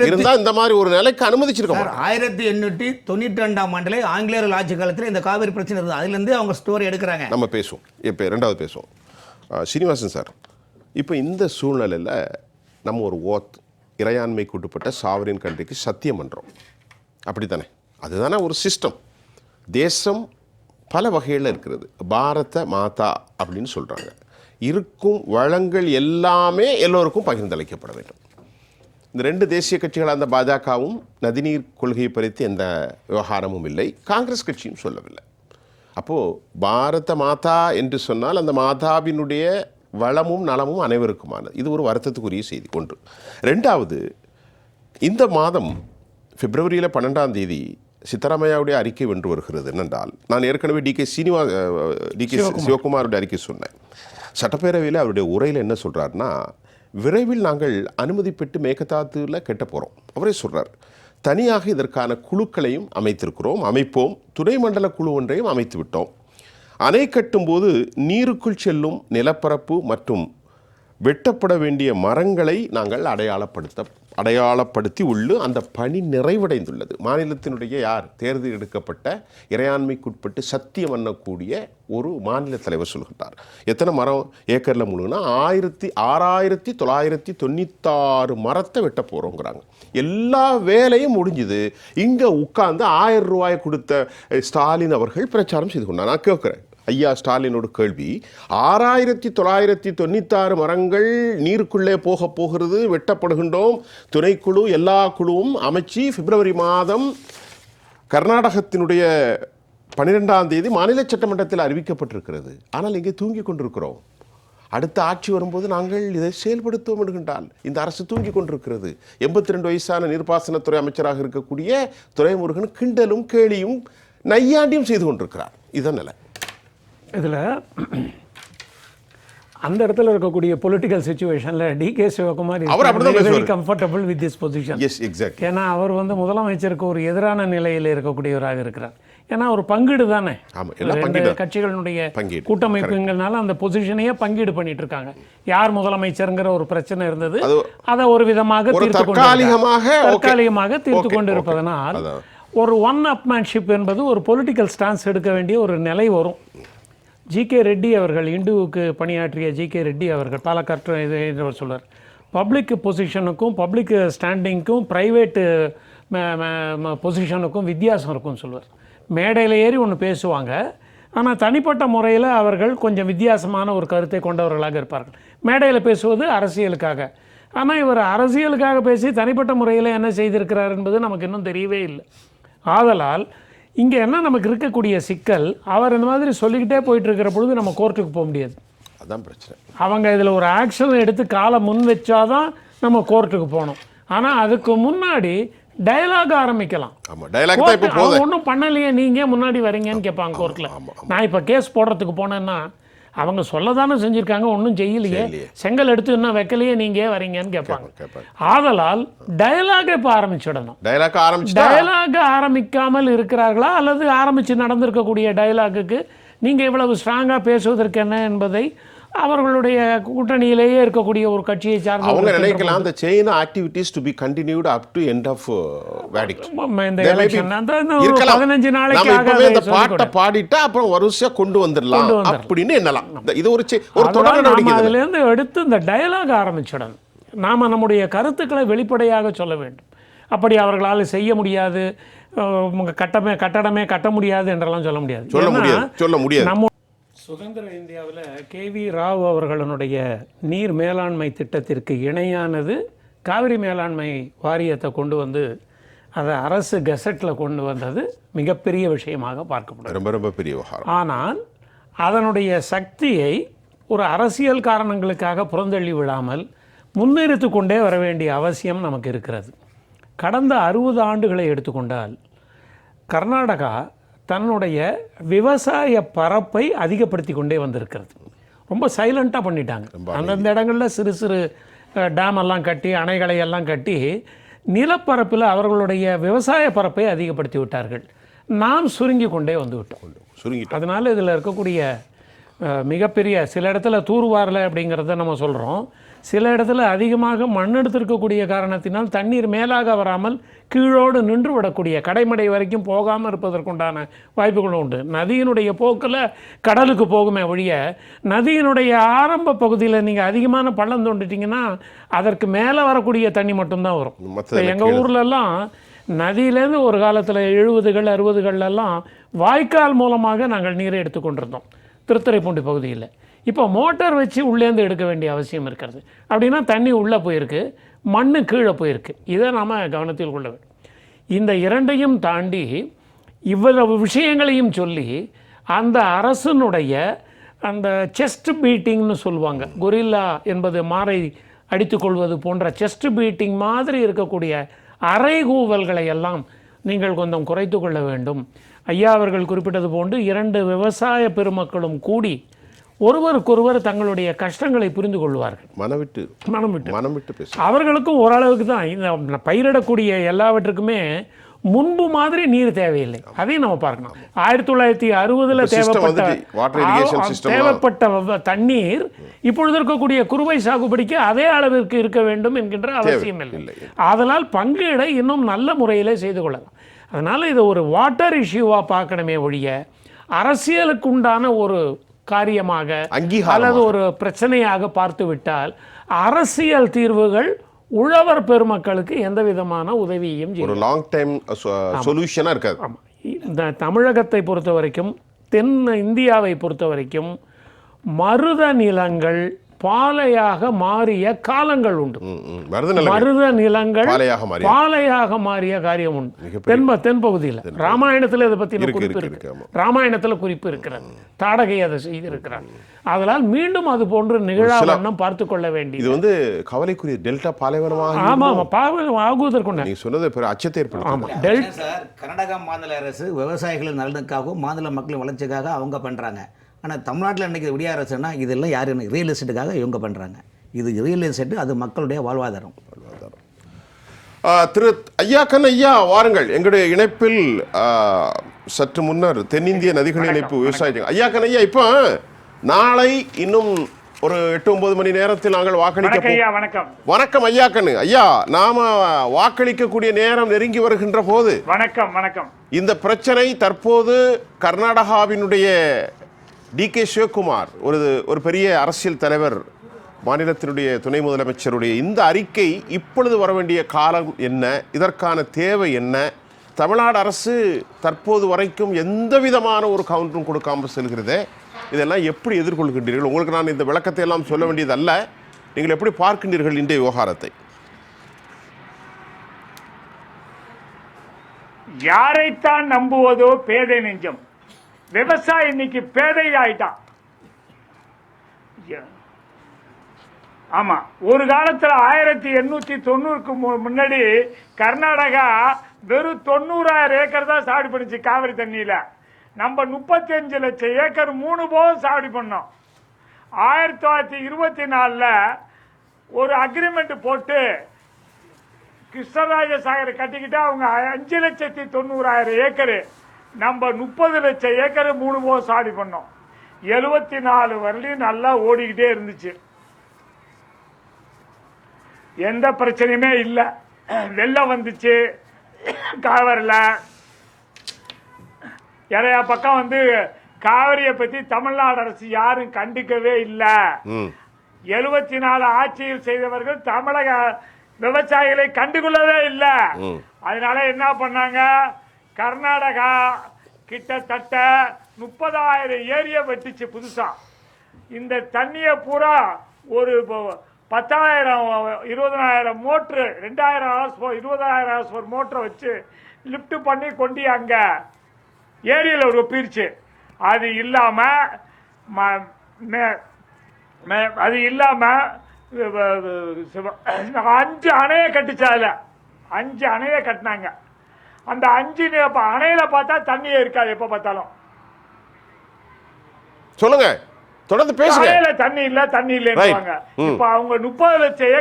A: இருந்தால் இந்த மாதிரி ஒரு நிலைக்கு அனுமதிச்சிருக்கோம்.
D: 1892 ஆண்டிலே ஆங்கிலேயர்கள் ஆட்சி காலத்தில் இந்த காவிரி பிரச்சனை இருந்தது. அதுலேருந்து அவங்க ஸ்டோரி எடுக்கிறாங்க.
A: நம்ம பேசுவோம். இப்போ 2வது பேசுவோம். ஸ்ரீனிவாசன் சார், இப்போ இந்த சூழ்நிலையில் நம்ம ஒரு இறையாண்மைக்கு உட்பட்ட சாவரின் கண்ட்ரிக்கு சத்தியம் பண்ணுறோம், அப்படி தானே? அதுதானே ஒரு சிஸ்டம். தேசம் பல வகையில் இருக்கிறது. பாரத மாதா அப்படின்னு சொல்கிறாங்க. இருக்கும் வளங்கள் எல்லாமே எல்லோருக்கும் பகிர்ந்தளிக்கப்பட வேண்டும். இந்த 2 தேசிய கட்சிகள், அந்த பாஜகவும் நதிநீர் கொள்கையை பறித்து எந்த விவகாரமும் இல்லை, காங்கிரஸ் கட்சியும் சொல்லவில்லை. அப்போது பாரத மாதா என்று சொன்னால் அந்த மாதாவினுடைய வளமும் நலமும் அனைவருக்குமானது. இது ஒரு வருத்தத்துக்குரிய செய்தி. 1. 2வது, இந்த மாதம் பிப்ரவரியில் 12ஆம் தேதி சித்தராமையாவுடைய அறிக்கை வென்று வருகிறது. என்னென்றால், நான் ஏற்கனவே டிகே சிவகுமாருடைய அறிக்கை சொன்னேன். சட்டப்பேரவையில் அவருடைய உரையில் என்ன சொல்கிறாருன்னா, விரைவில் நாங்கள் அனுமதி பெற்று மேகதாதுல கெட்ட போகிறோம். அவரே சொல்கிறார், தனியாக இதற்கான குழுக்களையும் அமைப்போம், துணை மண்டல குழு ஒன்றையும் அமைத்து விட்டோம். அணை கட்டும்போது நீருக்குள் செல்லும் நிலப்பரப்பு மற்றும் வெட்டப்பட வேண்டிய மரங்களை நாங்கள் அடையாளப்படுத்தி உள்ள அந்த பணி நிறைவடைந்துள்ளது. மாநிலத்தினுடைய தேர்தல் எடுக்கப்பட்ட இறையாண்மைக்குட்பட்டு சத்தியம் பண்ணக்கூடிய ஒரு மாநில தலைவர் சொல்கின்றார். எத்தனை மரம் ஏக்கரில் முழுனா 6996 மரத்தை வெட்ட போகிறோங்கிறாங்க. எல்லா வேலையும் முடிஞ்சுது. இங்கே உட்கார்ந்து 1000 ரூபாய் கொடுத்த ஸ்டாலின் அவர்கள் பிரச்சாரம் செய்து கொண்டார். நான் கேட்குறேன் ஐயா ஸ்டாலினோட கேள்வி, 6996 மரங்கள் நீருக்குள்ளே போகிறது, வெட்டப்படுகின்றோம். துணைக்குழு எல்லா குழுவும் அமைச்சு பிப்ரவரி மாதம் கர்நாடகத்தினுடைய 12ஆம் தேதி மாநில சட்டமன்றத்தில் அறிவிக்கப்பட்டிருக்கிறது. ஆனால் இங்கே தூங்கி கொண்டிருக்கிறோம். அடுத்த ஆட்சி வரும்போது நாங்கள் இதை செயல்படுத்துவோம் என்கின்றால் இந்த அரசு தூங்கி கொண்டிருக்கிறது. 82 வயசான நீர்ப்பாசனத்துறை அமைச்சராக இருக்கக்கூடிய துரைமுருகன் கிண்டலும் கேலியும் நையாண்டியும் செய்து கொண்டிருக்கிறார். இதுதான் நிலை.
B: இதில் அந்த இடத்துல இருக்கக்கூடிய பொலிட்டிக்கல் சிச்சுவேஷனில் DK Shivakumar very comfortable with this position. ஏன்னா அவர் முதலமைச்சருக்கு ஒரு எதிரான நிலையில் இருக்கக்கூடியவராக இருக்கிறார். ஏன்னா ஒரு பங்கீடு தானே, கட்சிகளுடைய கூட்டமைப்புங்கிறதுனால அந்த பொசிஷனையே பங்கீடு பண்ணிட்டு இருக்காங்க. யார் முதலமைச்சருங்கிற ஒரு பிரச்சனை இருந்தது, அதை ஒரு விதமாக தற்காலிகமாக தீர்த்து கொண்டு இருப்பதனால் ஒரு ஒன் அப்மேன்ஷிப் என்பது ஒரு பொலிட்டிக்கல் ஸ்டான்ஸ் எடுக்க வேண்டிய ஒரு நிலை வரும். ஜிகே ரெட்டி அவர்கள், இந்துவுக்கு பணியாற்றிய ஜிகே ரெட்டி அவர்கள் பாலக்காற்று அவர் சொல்வார், பப்ளிக் பொசிஷனுக்கும் பப்ளிக் ஸ்டாண்டிங்க்கும் ப்ரைவேட்டு பொசிஷனுக்கும் வித்தியாசம் இருக்கும்னு சொல்லுவார். மேடையில் ஏறி ஒன்று பேசுவாங்க, ஆனால் தனிப்பட்ட முறையில் அவர்கள் கொஞ்சம் வித்தியாசமான ஒரு கருத்தை கொண்டவர்களாக இருப்பார்கள். மேடையில் பேசுவது அரசியலுக்காக. ஆனால் இவர் அரசியலுக்காக பேசி தனிப்பட்ட முறையில் என்ன செய்திருக்கிறார் என்பது நமக்கு இன்னும் தெரியவே இல்லை. ஆதலால் இங்கே என்ன நமக்கு இருக்கக்கூடிய சிக்கல், அவர் இந்த மாதிரி சொல்லிக்கிட்டே போயிட்டு இருக்கிற பொழுது நம்ம கோர்ட்டுக்கு போக முடியாது.
A: அதான் பிரச்சனை.
B: அவங்க இதில் ஒரு ஆக்ஷன் எடுத்து காலை முன் வச்சாதான் நம்ம கோர்ட்டுக்கு போகணும். ஆனால் அதுக்கு முன்னாடி டயலாக் ஆரம்பிக்கலாம். ஒன்றும் பண்ணலையே, நீங்கள் முன்னாடி வரீங்கன்னு கேட்பாங்க கோர்ட்டில். நான் இப்போ கேஸ் போடுறதுக்கு போனேன்னா அவங்க சொல்ல தானே செஞ்சுருக்காங்க, ஒன்றும் செய்யலையே, செங்கல் எடுத்து இன்னும் வைக்கலையே, நீங்கள் வரீங்கன்னு கேட்பாங்க. ஆதலால் டயலாக இப்போ ஆரம்பிச்சிடணும். டயலாக ஆரம்பிக்காமல் இருக்கிறார்களா அல்லது ஆரம்பித்து நடந்திருக்கக்கூடிய டயலாகுக்கு நீங்கள் இவ்வளவு ஸ்ட்ராங்காக பேசுவதற்கு என்ன என்பதை அவர்களுடைய கூட்டணியிலேயே இருக்கக்கூடிய ஒரு கட்சியை சார்ந்த
A: அவங்க நினைக்கலாம் the chain activities to be continued up to end of verdict.
B: இந்த எலெக்ஷன் அந்த 15 நாளைக்கு
A: ஆகவே இந்த பாட்டை பாடிட்டா அப்புறம் வரிசையா கொண்டு வந்துடலாம் அப்படின்னு என்னலாம். இது ஒரு தொடர் நடவடிக்கை.
B: அதுல இருந்து எடுத்து இந்த டயலாக் ஆரம்பிச்சிடணும். நாம நம்முடைய கருத்துக்களை வெளிப்படையாக சொல்ல வேண்டும். அப்படி அவர்களால் செய்ய முடியாது, கட்டடமே கட்ட முடியாது என்றெல்லாம் சொல்ல முடியாது. நம்ம சுதந்திர இந்தியாவில் KV ராவ் அவர்களுடைய நீர் மேலாண்மை திட்டத்திற்கு இணையானது காவிரி மேலாண்மை வாரியத்தை கொண்டு வந்து அதை அரசு கெசட்டில் கொண்டு வந்தது மிகப்பெரிய விஷயமாக பார்க்கப்படும்.
A: ரொம்ப பெரிய விவகாரம்.
B: ஆனால் அதனுடைய சக்தியை ஒரு அரசியல் காரணங்களுக்காக புறந்தள்ளி விடாமல் முன்னிறுத்து கொண்டே வர வேண்டிய அவசியம் நமக்கு இருக்கிறது. கடந்த 60 ஆண்டுகளை எடுத்துக்கொண்டால் கர்நாடகா தன்னுடைய விவசாய பரப்பை அதிகப்படுத்தி கொண்டே வந்திருக்கிறது. ரொம்ப சைலண்ட்டாக பண்ணிட்டாங்க. அந்தந்த இடங்களில் சிறு சிறு டேம் எல்லாம் கட்டி, அணைகளை எல்லாம் கட்டி நிலப்பரப்பில் அவர்களுடைய விவசாய பரப்பை அதிகப்படுத்தி விட்டார்கள். நாம் சுருங்கி கொண்டே வந்து விட்டோம். அதனால் இதில் இருக்கக்கூடிய மிகப்பெரிய சில இடத்துல தூர்வாரலை அப்படிங்கிறத நம்ம சொல்கிறோம். சில இடத்துல அதிகமாக மண் எடுத்திருக்கக்கூடிய காரணத்தினால் தண்ணீர் மேலாக வராமல் கீழோடு நின்று விடக்கூடிய, கடைமடை வரைக்கும் போகாமல் இருப்பதற்குண்டான வாய்ப்புகளும் உண்டு. நதியினுடைய போக்கில் கடலுக்கு போகுமே ஒழிய, நதியினுடைய ஆரம்ப பகுதியில் நீங்கள் அதிகமான பள்ளம் தோண்டிட்டிங்கன்னா அதற்கு மேலே வரக்கூடிய தண்ணி மட்டும்தான் வரும். எங்கள் ஊர்லெல்லாம் நதியிலேருந்து ஒரு காலத்தில் 70கள் 60கள்லாம் வாய்க்கால் மூலமாக நாங்கள் நீரை எடுத்துக்கொண்டிருந்தோம் திருத்துறைப்பூண்டி பகுதியில். இப்போ மோட்டார் வச்சு உள்ளேருந்து எடுக்க வேண்டிய அவசியம் இருக்கிறது. அப்படின்னா தண்ணி உள்ளே போயிருக்கு, மண் கீழே போயிருக்கு. இதை நாம் கவனத்தில் கொள்ள வேண்டும். இந்த இரண்டையும் தாண்டி இவ்வளவு விஷயங்களையும் சொல்லி அந்த அரசனுடைய அந்த செஸ்ட் பீட்டிங்னு சொல்லுவாங்க, கொரில்லா என்பது மாறை அடித்துக்கொள்வது போன்ற செஸ்ட் பீட்டிங் மாதிரி இருக்கக்கூடிய அறைகூவல்களை எல்லாம் நீங்கள் கொஞ்சம் குறைத்து கொள்ள வேண்டும். ஐயா அவர்கள் குறிப்பிட்டது போன்று 2 விவசாய பெருமக்களும் கூடி ஒருவருக்கொருவர் தங்களுடைய கஷ்டங்களை புரிந்து கொள்வார்கள். மனம் விட்டு அவர்களுக்கும் ஓரளவுக்கு தான் இந்த பயிரிடக்கூடிய எல்லாவற்றுக்குமே முன்பு மாதிரி நீர் தேவையில்லை. அதையும் நம்ம பார்க்கணும். 1960 தேவைப்பட்ட தண்ணீர் இப்பொழுது இருக்கக்கூடிய குறுவை சாகுபடிக்கு அதே அளவிற்கு இருக்க வேண்டும் என்கின்ற அவசியம் இல்லை. அதனால் பங்கீடை இன்னும் நல்ல முறையிலே செய்து கொள்ளலாம். அதனால் இதை ஒரு வாட்டர் இஷ்யூவாக பார்க்கணுமே ஒழிய அரசியலுக்கு உண்டான ஒரு காரியமாக அல்லது ஒரு பிரச்சனையாக பார்த்து விட்டால் அரசியல் தீர்வுகள் உழவர் பெருமக்களுக்கு எந்த விதமான உதவியும்
A: ஒரு லாங் டைம் சொல்யூஷனா இருக்காது.
B: இந்த தமிழகத்தை பொறுத்த வரைக்கும், தென் இந்தியாவை பொறுத்த வரைக்கும் மருத நிலங்கள் பாலையாக மாறிய காலங்கள் உண்டு. மருத நிலங்கள் பாலையாக மாறிய காரியம் உண்டு தென் பகுதியில். ராமாயணத்தில் இதை பற்றி குறிப்பு இருக்கு. ராமாயணத்தில் குறிப்பு இருக்கிறது. தாடகை அதை செய்திருக்கிறார். அதனால் மீண்டும் அது போன்று நிகழாவண்ணம் பார்த்து கொள்ள வேண்டியது.
A: இது வந்து கவலைக்குரிய டெல்டா பாலைவனமாக
B: ஆகுவதற்குண்ட
A: நீங்க சொன்னது அச்சத்தை ஏற்படுத்தும்.
D: கர்நாடகா மாநில அரசு விவசாயிகளின் நலனுக்காகவும் மாநில மக்களின் வளர்ச்சிக்காக அவங்க பண்றாங்க. ஆனால் தமிழ்நாட்டில் இன்றைக்கி விடிய அரசுன்னா இதெல்லாம் யார் ரியல் எஸ்டேட்டுக்காக இவங்க பண்ணுறாங்க. இது ரியல் எஸ்டேட்டு, அது மக்களுடைய வாழ்வாதாரம்.
A: திரு ஐயாக்கன் ஐயா வாருங்கள். எங்களுடைய இணைப்பில் சற்று முன்னர் தென்னிந்திய நதிகள் இணைப்பு விவசாயிகள் ஐயாக்கன் ஐயா, இப்போ நாளை இன்னும் ஒரு 8-9 மணி நேரத்தில் நாங்கள் வாக்களிக்க. வணக்கம் ஐயாக்கன் ஐயா. நாம வாக்களிக்கக்கூடிய நேரம் நெருங்கி வருகின்ற போது
E: வணக்கம்.
A: இந்த பிரச்சனை தற்போது கர்நாடகாவினுடைய DK சிவகுமார் ஒரு பெரிய அரசியல் தலைவர், மாநிலத்தினுடைய துணை முதலமைச்சருடைய இந்த அறிக்கை இப்பொழுது வர வேண்டிய காலம் என்ன, இதற்கான தேவை என்ன, தமிழ்நாடு அரசு தற்போது வரைக்கும் எந்த விதமான ஒரு கவுண்டரும் கொடுக்காமல் செல்கிறதே, இதெல்லாம் எப்படி எதிர்கொள்கின்றீர்கள்? உங்களுக்கு நான் இந்த விளக்கத்தை எல்லாம் சொல்ல வேண்டியது அல்ல. நீங்கள் எப்படி பார்க்கின்றீர்கள் இன்றைய விவகாரத்தை?
E: யாரைத்தான் நம்புவதோ பேதை நெஞ்சம். விவசாயி இன்னைக்கு பேதை ஆயிட்டான். ஆமா, ஒரு காலத்துல 1890க்கு முன்னாடி கர்நாடகா வெறும் 90,000 ஏக்கர் தான் சாகுபடி பண்ணுச்சு காவிரி தண்ணியில. நம்ம 35 லட்சம் ஏக்கர் 3 போகம் சாகுபடி பண்ணோம். 1924 ஒரு அக்ரிமெண்ட் போட்டு கிருஷ்ணராஜ சாகர் கட்டிக்கிட்டா அவங்க 5,90,000 ஏக்கரு, நம்ம 30 லட்சம் ஏக்கர் 3 போகம் சாகுபடி பண்ணோம். 74 வருடம் நல்லா ஓடிக்கிட்டே இருந்துச்சு. எந்த பிரச்சனையுமே இல்லை. வெள்ளம் வந்துச்சு காவிரியில். நிறைய பக்கம் வந்து காவிரியை பற்றி தமிழ்நாடு அரசு யாரும் கண்டுக்கவே இல்லை. 74 ஆட்சியில் செய்தவர்கள் தமிழக விவசாயிகளை கண்டுகொள்ளவே இல்லை. அதனால என்ன பண்ணாங்க, கர்நாடகா கிட்டத்தட்ட 30,000 ஏரியா வெட்டுச்சு புதுசா. இந்த தண்ணியை பூரா ஒரு 10,000 20,000 மோட்ரு 2,000 ஹார்ஸ் 20,000 ஹார்ஸ் மோட்டரை வச்சு லிப்ட் பண்ணி கொண்டு அங்க ஏரியில் ஒரு ஒப்பிருச்சு. அது இல்லாம 5 அணையை கட்டுச்சு. அதுல 5 அணையை கட்டினாங்க. அந்த 5 அணையில பார்த்தா தண்ணியே இருக்காது. எப்ப பார்த்தாலும்
A: சொல்லுங்க, தொடர்ந்து பேசுங்க.
E: தண்ணி இல்ல. இப்ப அவங்க 30 லட்சம்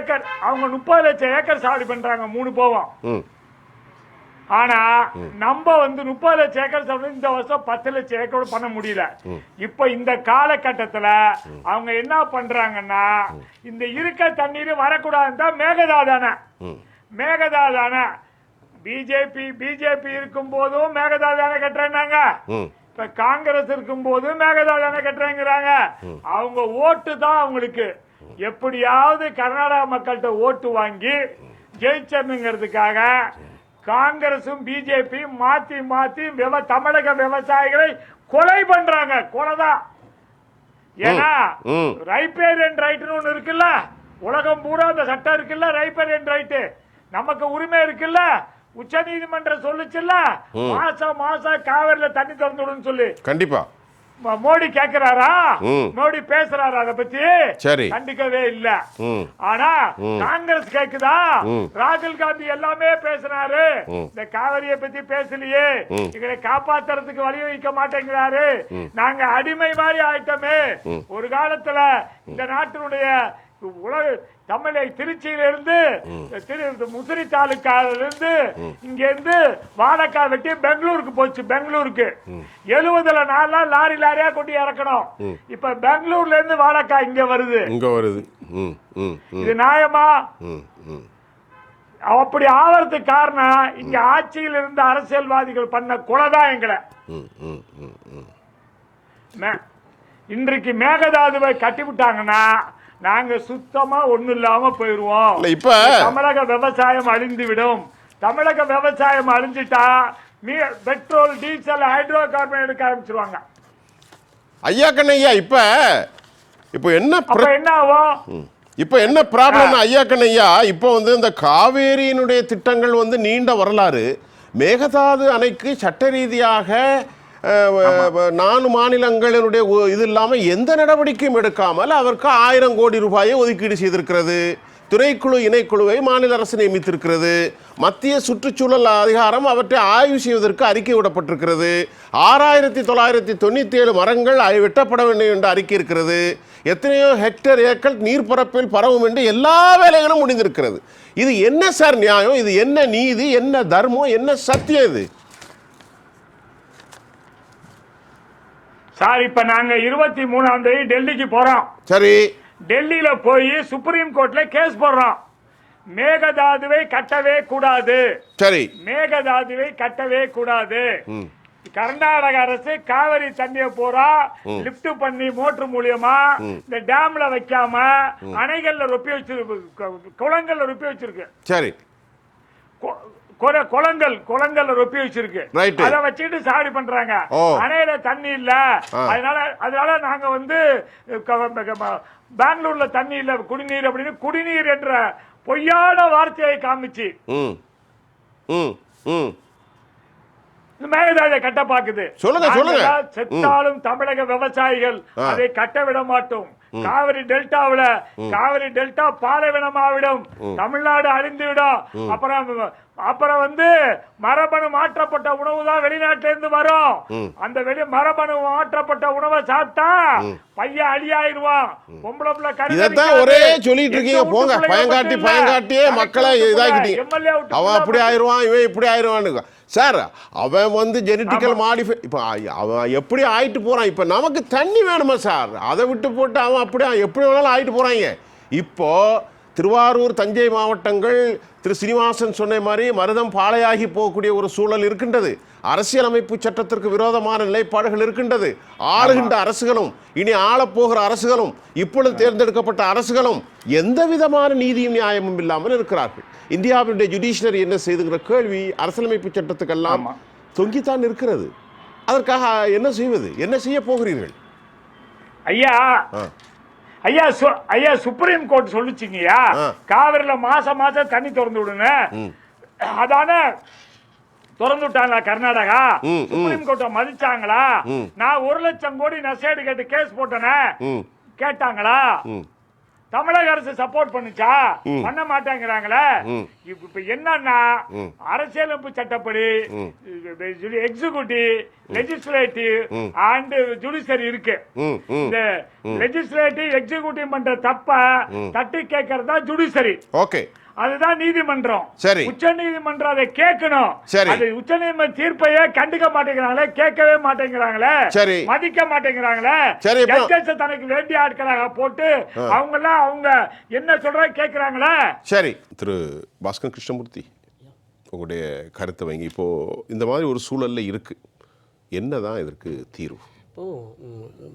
E: ஏக்கர் சாகுபடி பண்றாங்க 3 போகம். ஆனா நம்ம வந்து 30 லட்சம் ஏக்கர் சாகுபடி இந்த வருஷம் 10 லட்சம் ஏக்கர் பண்ண முடியல. இப்ப இந்த காலகட்டத்துல அவங்க என்ன பண்றாங்கன்னா, இந்த இருக்க தண்ணீர் வரக்கூடாதுன்னு மேகதாதான பிஜேபி இருக்கும் போதும் மேகதாதான கட்டுறாங்க. இப்ப காங்கிரஸ் இருக்கும் போது மேகதாதான கட்டுறாங்கிறாங்க. அவங்க ஓட்டு தான் அவங்களுக்கு. எப்படியாவது கர்நாடக மக்கள்கிட்ட ஓட்டு வாங்கி ஜெயிச்சனுங்கிறதுக்காக காங்கிரசும் பிஜேபியும் மாத்தி தமிழக விவசாயிகளை கொலை பண்றாங்க. கொலைதான். ஏன்னா ரைப்பேரியன் ரைட்னு ஒண்ணு இருக்குல்ல, உலகம் பூரா அந்த சட்டம் இருக்குல்ல, ரைப்பேரியன் ரைட்டு. நமக்கு உரிமை இருக்குல்ல, உச்ச நீதிமன்றம் சொல்லுச்சுல்ல, மாசம் காவிரியில தண்ணி திறந்துடும் சொல்லி.
A: கண்டிப்பா
E: மோடி கேக்குறாரா? மோடி பேசுறாரா? அதை பத்தி கண்டிக்கவே இல்ல. ஆனா காங்கிரஸ் கேக்குதா? ராகுல் காந்தி எல்லாமே பேசுறாரு, இந்த காவிரியை பத்தி பேசலையே, எங்களை காப்பாத்துறதுக்கு வழிவகுக்க மாட்டேங்கிறாரு. நாங்க அடிமை மாதிரி ஆயிட்டோமே. ஒரு காலத்துல இந்த நாட்டினுடைய திருச்சியிலிருந்து முசிறி தாலுக்காவிலிருந்து இங்க இருந்து வாழைக்காய் வெட்டி பெங்களூருக்கு போச்சு. பெங்களூருக்கு 70 நாளா லாரி லாரியா கொண்டு இறக்கணும். இப்ப பெங்களூர்ல இருந்து வாழைக்காய் இங்க வருது. இது நியாயமா? அப்படி ஆவறதுக்கு காரணம் இங்க ஆட்சியில் இருந்த அரசியல்வாதிகள் பண்ண கொலைதான் எங்களை. இன்றைக்கு மேகதாதுவை கட்டிவிட்டாங்கன்னா நாங்க சுத்தமா ஒண்ணு இல்லாம போயிருவோம்.
A: இப்ப
E: தமிழக விவசாயம் அழிந்து விடும். தமிழக விவசாயம் அழிஞ்சிட்டா பெட்ரோல், டீசல், ஹைட்ரோ கார்பன் எடுக்க ஆரம்பிச்சிருவாங்க.
A: ஐயா கண்ணையா இப்ப என்ன
E: ஆகும்?
A: இப்ப என்ன ப்ராப்ளம் ஐயா கண்ணையா? இப்ப இந்த காவேரியினுடைய திட்டங்கள் நீண்ட வரலாறு. மேகதாது அணைக்கு சட்ட ரீதியாக 4 மாநிலங்களினுடைய இது இல்லாமல் எந்த நடவடிக்கையும் எடுக்காமல் அவருக்கு 1000 கோடி ரூபாயை ஒதுக்கீடு செய்திருக்கிறது. துணைக்குழு இணைக்குழுவை மாநில அரசு நியமித்திருக்கிறது. மத்திய சுற்றுச்சூழல் அதிகாரம் அவற்றை ஆய்வு செய்வதற்கு அறிக்கை விடப்பட்டிருக்கிறது. 6997 மரங்கள் வெட்டப்பட வேண்டும் என்று அறிக்கை இருக்கிறது. எத்தனையோ ஹெக்டேர் ஏக்கர் நீர்ப்பரப்பில் பரவும் என்று எல்லா வேலைகளும் முடிந்திருக்கிறது. இது என்ன சார் நியாயம்? இது என்ன நீதி? என்ன தர்மம்? என்ன சத்தியம்? இது
E: சார் இப்ப நாங்க 23ஆம் தேதி டெல்லிக்கு போறோம்.
A: சரி,
E: டெல்லியில போய் சுப்ரீம் கோர்ட்ல கேஸ் போடுறோம். மேகதாதுவை கட்டவே கூடாது.
A: சரி,
E: மேகதாதுவை கட்டவே கூடாது. கர்நாடக அரசு காவிரி தண்ணிய போறா லிப்ட் பண்ணி மோட்டர் மூலியமா இந்த டேம்ல வைக்காம அணைகள்ல ரொப்பி வச்சிருக்கு, குளங்கள்ல ரொப்பி வச்சிருக்கு.
A: சரி,
E: குளங்கள்ல ரொப்பி வச்சிருக்கு. அத வச்சுட்டு சாடி பண்றாங்க. அணையில தண்ணி இல்ல, அதனால நாங்க பெங்களூர்ல தண்ணி இல்ல, குடிநீர் அப்படின்னு குடிநீர் என்ற பொய்யான வார்த்தையை காமிச்சு மேகதாதுவை கட்ட பாக்குது. செத்தாலும் தமிழக விவசாயிகள் அதை கட்ட விட மாட்டோம். காவிரி டெல்டா பாலைவனமாவிடும். தமிழ்நாடு அழிந்துவிடும். அப்புறம் மரபணு மாற்றப்பட்ட உணவு தான் வெளிநாட்டில இருந்து வரும். அந்த மரபணு மாற்றப்பட்ட உணவை சாப்பிட்டா பையன் அழியாயிருவான். பொம்பளை
A: ஒரே சொல்லிட்டு இருக்கீங்க. போங்க, பயங்காட்டியே மக்களை இதாக்கிட்டீங்க. அவன் அப்படி ஆயிடுவான், இவன் இப்படி ஆயிடுவான்னு. சார், அவன் ஜெனட்டிக்கல் மாடிஃபை இப்போ அவன் எப்படி ஆயிட்டு போறான். இப்போ நமக்கு தண்ணி வேணுமா சார்? அதை விட்டு போட்டு அவன் அப்படி எப்படி வேணாலும் ஆயிட்டு போறாங்க. இப்போ திருவாரூர், தஞ்சை மாவட்டங்கள் திரு சீனிவாசன் சொன்ன மாதிரி மருதம் பாளையாகி போகக்கூடிய ஒரு சூழல் இருக்கின்றது. அரசியலமைப்பு சட்டத்திற்கு விரோதமான நிலைப்பாடுகள் இருக்கின்றது. ஆளுகின்ற அரசுகளும் இனி ஆளப்போகிற அரசுகளும் இப்பொழுது தேர்ந்தெடுக்கப்பட்ட அரசுகளும் எந்த விதமான நீதியும் நியாயமும் இல்லாமல் இருக்கிறார்கள். இந்தியாவுடைய ஜுடிஷியரி என்ன செய்துங்கிற கேள்வி அரசியலமைப்பு சட்டத்துக்கெல்லாம் தொங்கித்தான் இருக்கிறது. அதற்காக என்ன செய்வது? என்ன செய்ய போகிறீர்கள்?
E: ஐயா சுப்ரீம் கோர்ட் சொல்லிச்சிங்கயா, காவிரியில மாசம் தண்ணி திறந்து விடுங்க. அதான திறந்து விட்டாங்களா கர்நாடகா? சுப்ரீம் கோர்ட்ட மதிச்சாங்களா? நான் 1 லட்சம் கோடி நஷ்டஈடு கேட்டு கேஸ் போட்டேனே, கேட்டாங்களா? தமிழக அரசு சப்போர்ட் பண்ணுச்சா? பண்ண மாட்டேங்கிறாங்களே. இப்ப என்னன்னா அரசியலமைப்பு சட்டப்படி எக்ஸிகியூட்டிவ், லெஜிஸ்லேட்டிவ் அண்ட் ஜுடிஷியரி இருக்கு. இந்த லெஜிஸ்லேட்டிவ் எக்ஸிகியூட்டிவ் பண்ற தப்ப தட்டி கேட்கறதா ஜுடிஷியரி.
A: ஓகே,
E: அதுதான் நீதிமன்றம்.
A: சரி,
E: உச்ச நீதிமன்றம் அதை கேட்கணும். அது உச்ச நீதிமன்ற தீர்ப்பையே கண்டுக்க மாட்டேங்கிறாங்களே, கேட்கவே மாட்டேங்கிறாங்களே, மதிக்க மாட்டேங்கிறாங்களே. தனக்கு வேண்டிய ஆட்களாக போட்டு அவங்க என்ன சொல்ற கேட்கிறாங்களே.
A: சரி, திரு பாஸ்கர் கிருஷ்ணமூர்த்தி, உங்களுடைய கருத்தை வைங்க. இப்போ இந்த மாதிரி ஒரு சூழல்ல இருக்கு, என்னதான் இதற்கு தீர்வு?
C: இப்போ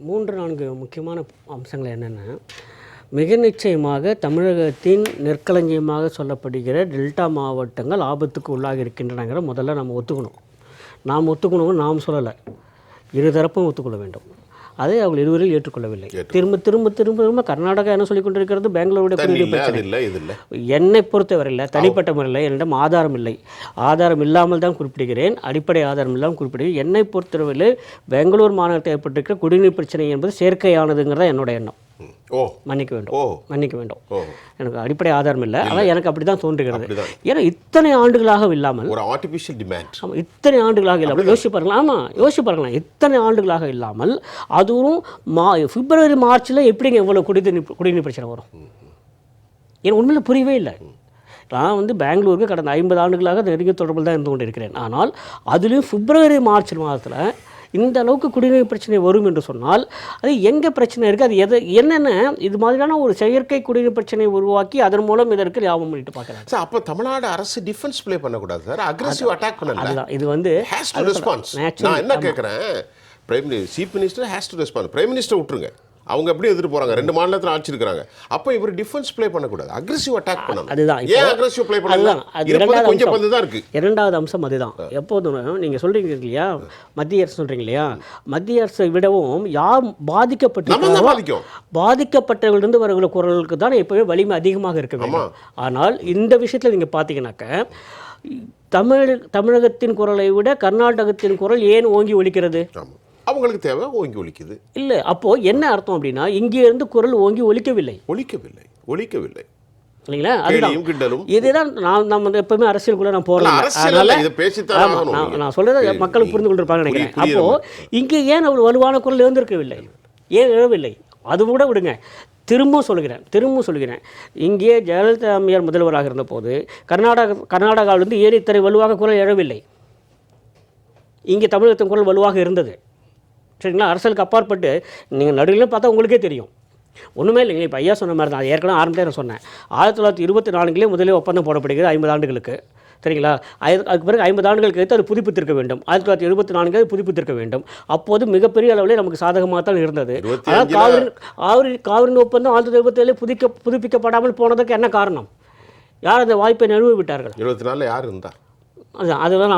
C: 3-4 முக்கியமான அம்சங்கள் என்னென்னா, மிக நிச்சயமாக தமிழகத்தின் நெற்களஞ்சியமாக சொல்லப்படுகிற டெல்டா மாவட்டங்கள் ஆபத்துக்கு உள்ளாகி இருக்கின்றனங்கிற முதல்ல நம்ம ஒத்துக்கணும். நாம் சொல்லலை, இருதரப்பும் ஒத்துக்கொள்ள வேண்டும். அதை அவர்கள் இருவரில் ஏற்றுக்கொள்ளவில்லை. திரும்ப கர்நாடகா என்ன சொல்லிக் கொண்டிருக்கிறது? பெங்களூருடைய குடிநீர் பிரச்சனை. என்னை பொறுத்தவரையில் தனிப்பட்ட முறையில் என்னிடம் ஆதாரம் இல்லை. ஆதாரம் இல்லாமல் தான் குறிப்பிடுகிறேன், அடிப்படை ஆதாரம் இல்லாமல் குறிப்பிடுகிறேன். என்னை பொறுத்தவரையில் பெங்களூர் மாநகரத்தில் ஏற்பட்டிருக்கிற குடிநீர் பிரச்சனை என்பது செயற்கையானதுங்கிறதா என்னோட எண்ணம். மன்னிக்க வேண்டும், எனக்கு அடிப்படை ஆதாரம் இல்லை. அதான் எனக்கு அப்படி தான் தோன்றுகிறது. ஏன்னா இத்தனை ஆண்டுகளாக இல்லாமல் இத்தனை ஆண்டுகளாக இல்லாமல் யோசிச்சு பாருங்களேன். இத்தனை ஆண்டுகளாக இல்லாமல் அதுவும் பிப்ரவரி மார்ச்சில் எப்படிங்க இவ்வளோ குடிநீர் பிரச்சனை வரும்? எனக்கு உண்மையில் புரியவே இல்லை. நான் வந்து பெங்களூருக்கு கடந்த 50 ஆண்டுகளாக நெருங்கிய தொடர்பில் தான் இருந்து கொண்டு இருக்கிறேன். ஆனால் அதுலேயும் பிப்ரவரி மார்ச் மாதத்தில் இந்த அளவுக்கு குடிநீர் பிரச்சனை வரும் என்று சொன்னால் அது எங்கே பிரச்சனை இருக்குது, அது என்னென்ன இது மாதிரியான ஒரு செயற்கை குடிநீர் பிரச்சனையை உருவாக்கி அதன் மூலம் இதற்கு லாபம் பண்ணிட்டு பார்க்குறாங்க.
A: சார் அப்போ தமிழ்நாடு அரசு டிஃபென்ஸ் ப்ளே பண்ணக்கூடாது சார், அக்ரெசிவ் அட்டாக் பண்ணல.
C: அதுதான் இது வந்து
A: ரெஸ்பான்ஸ். நான் என்ன கேட்குறேன், chief minister has to respond. Prime minister விட்டுருங்க, அவங்க எப்படி எதிர்த்து போறாங்க, 2 மாநிலத்தில் ஆட்சி இருக்கிறாங்க. அப்போ இவர் டிஃபென்ஸ் ப்ளே பண்ணக்கூடாது, அக்ரெசிவ் அட்டாக் பண்ணணும்.
C: அதுதான்
A: ஏன் அக்ரெசிவ் ப்ளே பண்ணலாம்? கொஞ்சம் பந்து தான் இருக்கு.
C: இரண்டாவது அம்சம் அதுதான். எப்போதும் நீங்கள் சொல்றீங்க இல்லையா, மத்திய அரசு சொல்றீங்க இல்லையா, மத்திய அரசை விடவும் யார் பாதிக்கப்பட்டவர்களிருந்து வருகிற குரலுக்கு தான் எப்பவுமே வலிமை அதிகமாக இருக்க வேண்டும். ஆனால் இந்த விஷயத்தில் நீங்கள் பார்த்தீங்கன்னாக்க தமிழகத்தின் குரலை விட கர்நாடகத்தின் குரல் ஏன் ஓங்கி ஒலிக்கிறது?
A: அவங்களுக்கு தேவை ஓங்கி ஒலிக்குது.
C: இல்லை, அப்போ என்ன அர்த்தம் அப்படின்னா இங்கே இருந்து குரல் ஓங்கி ஒலிக்கவில்லை இல்லைங்களா? அதுதான் இதுதான் நம்ம எப்பவுமே அரசியலுக்குள்ள நான் போறேன். நான் சொல்றதை மக்களுக்கு புரிந்து கொண்டிருப்பாங்க நினைக்கிறேன். அப்போ இங்கே ஏன் அவர் வலுவான குரல் எழுந்திருக்கவில்லை, ஏன் எழவில்லை? அது கூட விடுங்க, திரும்பவும் சொல்கிறேன், இங்கே ஜெயலலிதா அம்மையார் முதல்வராக இருந்தபோது கர்நாடகாவிலிருந்து ஏறித்தரை வலுவாக குரல் எழவில்லை. இங்கே தமிழகத்தின் குரல் வலுவாக இருந்தது. சரிங்களா? அரசியலுக்கு அப்பாற்பட்டு நீங்கள் நடுவில் பார்த்தா உங்களுக்கே தெரியும், ஒன்றுமே இல்லைங்க. இப்போ ஐயா சொன்ன மாதிரி தான், அது ஏற்கனவே ஆரம்பத்தில் நான் சொன்னேன், 1924 முதலே ஒப்பந்தம் போடப்படுகிறது 50 ஆண்டுகளுக்கு. சரிங்களா? அதுக்கு பிறகு 50 ஆண்டுகளுக்கு எடுத்து அது புதுப்பித்திருக்க வேண்டும். 1974 அது புதுப்பித்திருக்க வேண்டும். அப்போது மிகப்பெரிய அளவில் நமக்கு சாதகமாக தான் இருந்தது. ஆனால் காவிரி ஒப்பந்தம் 1977 புதுப்பிக்கப்படாமல் போனதுக்கு என்ன காரணம்? யார் அந்த வாய்ப்பை நழுவி விட்டார்கள்?
A: 74 யார் இருந்தா?
C: அதுதான்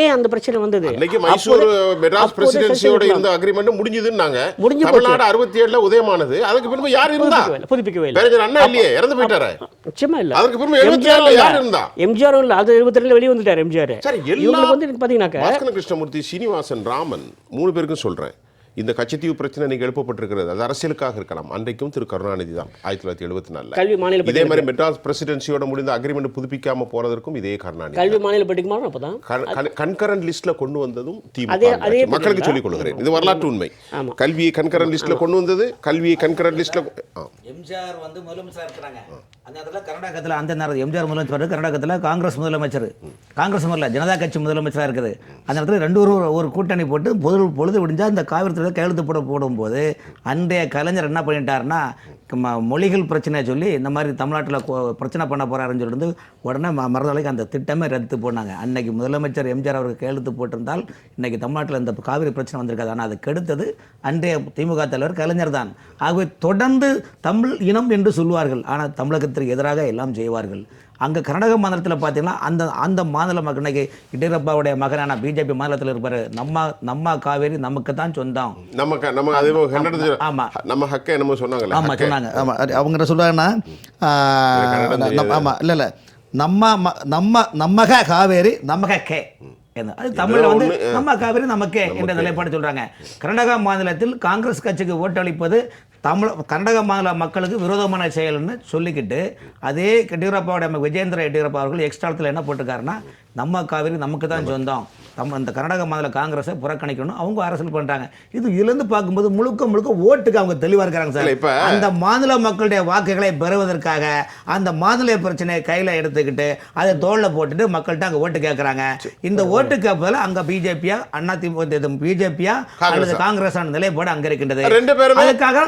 C: ஏன் அந்த பிரச்சனை வந்தது?
A: மைசூர் மெட்ராஸ் பிரசிடென்சியோட இருந்த அக்ரிமெண்ட் முடிஞ்சதுன்னாங்க. தமிழ்நாடு 67ல உதயமானது. அதுக்கு பிறகு யார் இருந்தா? புதுப்பிக்கவே இல்லை. அண்ணா இல்லையே, இறந்து போயிட்டாரு.
C: நிச்சயமா இல்ல.
A: அதுக்கு பிறகு 74ல யார் இருந்தா?
C: எம்ஜிஆர் இல்ல, அது 72ல வெளிய வந்துட்டார் எம்ஜிஆர்.
A: சரி, எல்லாம் வந்து பாத்தீங்கன்னாக்க பாஸ்கர கிருஷ்ணமூர்த்தி, சீனிவாசன் ராமன் 3 பேருக்கும் சொல்றேன், இந்த கச்சத்தீவு பிரச்சனை நீங்க எழுப்பப்பட்டிருக்கிறது அது அரசியலுக்காக இருக்கலாம். அன்றைக்கும் திரு கருணாநிதி தான் 1974 இதே மாதிரி மெட்ராஸ் பிரசிடென்சியோட முடிந்த அக்ரிமெண்ட் புதுப்பிக்காம போறதற்கும் இதே கருணாநிதி.
C: கல்வி மாநில படிக்குமாறு அப்பதான்
A: கன்கரண்ட் லிஸ்ட்ல கொண்டு வந்ததும் திமுக மக்களுக்கு சொல்லிக் கொள்கிறேன், இது வரலாற்று உண்மை. கல்வியை கன்கரண்ட் லிஸ்ட்ல கொண்டு வந்தது, கல்வியை கன்கரண்ட் லிஸ்ட்ல
D: எம்ஜிஆர் வந்து முதலமைச்சராக இருக்கிறாங்க. அந்த நேரத்தில் கர்நாடகத்தில் அந்த நேரத்தில் எம்ஜிஆர் முதலமைச்சர், கர்நாடகத்தில் காங்கிரஸ் முதலமைச்சர், காங்கிரஸ் முதல்ல ஜனதா கட்சி முதலமைச்சராக இருக்குது. அந்த நேரத்தில் 2 ஒரு கூட்டணி போட்டு பொழுது விடிஞ்சா இந்த காவிரி கையெழுத்து போடும்போது அன்றைய கலைஞர் என்ன பண்ணிட்டாருன்னா, மொழிகள் பிரச்சனையை சொல்லி இந்த மாதிரி தமிழ்நாட்டில் பிரச்சனை பண்ண போகிறாருன்னு சொல்லிட்டு உடனே மறுநாளைக்கு அந்த திட்டமே ரத்து போனாங்க. அன்னைக்கு முதலமைச்சர் எம்ஜிஆர் அவருக்கு கையெழுத்து போட்டிருந்தால் இன்றைக்கி தமிழ்நாட்டில் இந்த காவிரி பிரச்சனை வந்திருக்காது. ஆனால் அது கெடுத்தது அன்றைய திமுக தலைவர் கலைஞர் தான். ஆகவே தொடர்ந்து தமிழ் இனம் என்று சொல்வார்கள், ஆனால் தமிழகத்திற்கு எதிராக எல்லாம் செய்வார்கள். அங்கே கர்நாடக மாநிலத்தில் பார்த்தீங்கன்னா அந்த மாநில மக்கள் இன்னைக்கு எடியூரப்பாவுடைய மகனான பிஜேபி மாநிலத்தில் இருப்பார், நம்ம காவேரி நமக்கு தான் சொந்தம்,
F: அவங்க சொல்றாங்கன்னா இல்லை
D: நம்மக காவேரி நமக கே, அது தமிழில் வந்து நம்ம காவிரி நமக்கே என்ற நிலைப்பாடு சொல்றாங்க. கர்நாடக மாநிலத்தில் காங்கிரஸ் கட்சிக்கு ஓட்டளிப்பது கர்நாடக மாநில மக்களுக்கு விரோதமான செயல்னு சொல்லிக்கிட்டு அதே எடியூரப்பாவுடைய விஜயேந்திர எடியூரப்பா அவர்கள் எக்ஸ்ட்ராத்தில் என்ன போட்டிருக்காருன்னா, நம்ம காவிரி நமக்கு தான் சொந்தம், இந்த கர்நாடக மாநில காங்கிரஸை புறக்கணிக்கணும் அவங்க அரசியல் பண்றாங்க. இதுலேருந்து பார்க்கும்போது முழுக்க ஓட்டுக்கு அவங்க தெளிவாக இருக்கிறாங்க சார். அந்த மாநில மக்களுடைய வாக்குகளை பெறுவதற்காக அந்த மாநில பிரச்சனையை கையில் எடுத்துக்கிட்டு அதை தோளில் போட்டுட்டு மக்கள்கிட்ட அங்கே ஓட்டு கேட்குறாங்க. இந்த ஓட்டு கேட்பதில் அங்கே பிஜேபியா பிஜேபியா அல்லது காங்கிரஸ் நிலைப்பாடு அங்கே இருக்கின்றது. அதுக்காக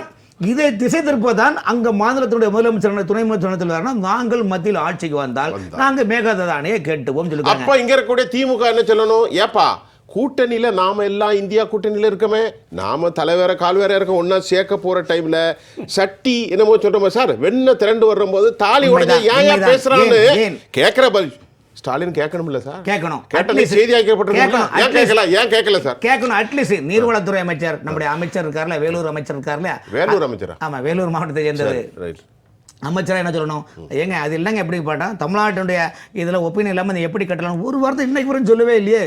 D: இதை திசை திருப்பதான் அங்க மாநிலத்தினுடைய முதலமைச்சர் துணை முதலமைச்சர் நாங்கள் மத்தியில் ஆட்சிக்கு வந்தால் நாங்கள் மேகதானையை கேட்டுவோம் சொல்லுவாங்க.
A: அப்ப இங்க இருக்கக்கூடிய திமுக என்ன சொல்லணும், ஏப்பா கூட்டணியில நாம எல்லாம் இந்தியா கூட்டணியில இருக்கமே, நாம தலைவேற கால்வேற இருக்க ஒன்னா சேர்க்க போற டைம்ல சட்டி என்னமோ சொல்றோம் சார், வெண்ண திரண்டு வரும் போது தாலி உடனே ஏன் பேசுறான்னு கேட்கிற பதில் ஸ்டாலின் கேட்கணும்ல சார்,
D: கேட்கணும்.
A: கேட்கணும்.
D: அட்லீஸ்ட் நீர்வளத்துறை அமைச்சர் நம்முடைய அமைச்சர் இருக்கார்ல, வேலூர் அமைச்சர் இருக்கார்ல,
A: வேலூர் அமைச்சர்,
D: ஆமா வேலூர் மாவட்டத்தை சேர்ந்தது அமைச்சராக என்ன சொல்லணும், ஏங்க அது இல்லைங்க எப்படி பாட்டா தமிழ்நாட்டுடைய இதில் ஒப்பீனியன் இல்லாமல் எப்படி கட்டலாம் ஒரு வார்த்தை இன்னைக்கு வரைக்கும் சொல்லவே இல்லையே.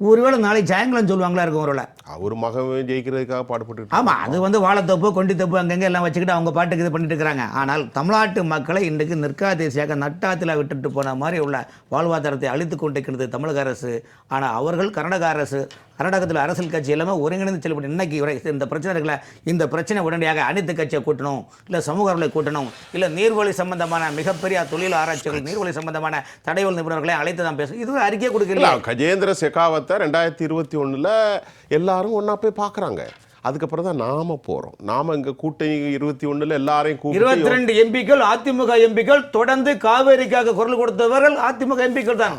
D: ஒருவேளை நாளைக்கு சாயங்காலம் சொல்லுவாங்களா இருக்கும் ஒருவேளை.
A: அவர் மகன் ஜெயிக்கிறதுக்காக பாடுபட்டு
D: ஆமாம், அது வந்து வாழைத்தோப்பு கொண்டித்தோப்பு அங்கங்கே எல்லாம் வச்சுக்கிட்டு அவங்க பாட்டுக்கு இது பண்ணிட்டு இருக்கிறாங்க. ஆனால் தமிழ்நாட்டு மக்களை இன்றைக்கு நிற்காதேசியாக நட்டாத்தில் விட்டுட்டு போன மாதிரி உள்ள வாழ்வாதாரத்தை அழித்து கொண்டிருக்கிறது தமிழக அரசு. ஆனால் அவர்கள் கர்நாடக அரசு கர்நாடகத்தில் அரசியல் கட்சி எல்லாமே ஒருங்கிணைந்து செயல்பட்டு இன்னைக்கு இந்த பிரச்சனை இருக்குல்ல, இந்த பிரச்சனை உடனடியாக அனைத்து கட்சியை கூட்டணும், இல்லை சமூகங்களை கூட்டணும், இல்லை நீர்வழி சம்பந்தமான மிகப்பெரிய தொழில் ஆராய்ச்சிகள் நீர்வழி சம்பந்தமான தடைகள் நிபுணர்களை அழைத்து தான் பேசும். இது அறிக்கை கொடுக்கல.
A: கஜேந்திர ஷெகாவத்தை 2021 எல்லாரும் ஒன்னா போய் பார்க்குறாங்க. அதுக்கப்புறம் தான் நாம போறோம். நாம இங்க கூட்டணி 21 எல்லாரையும்
D: 22 எம்பிக்கள் அதிமுக எம்பிக்கள் தொடர்ந்து காவேரிக்காக குரல் கொடுத்தவர்கள் அதிமுக எம்பிக்கள் தான்.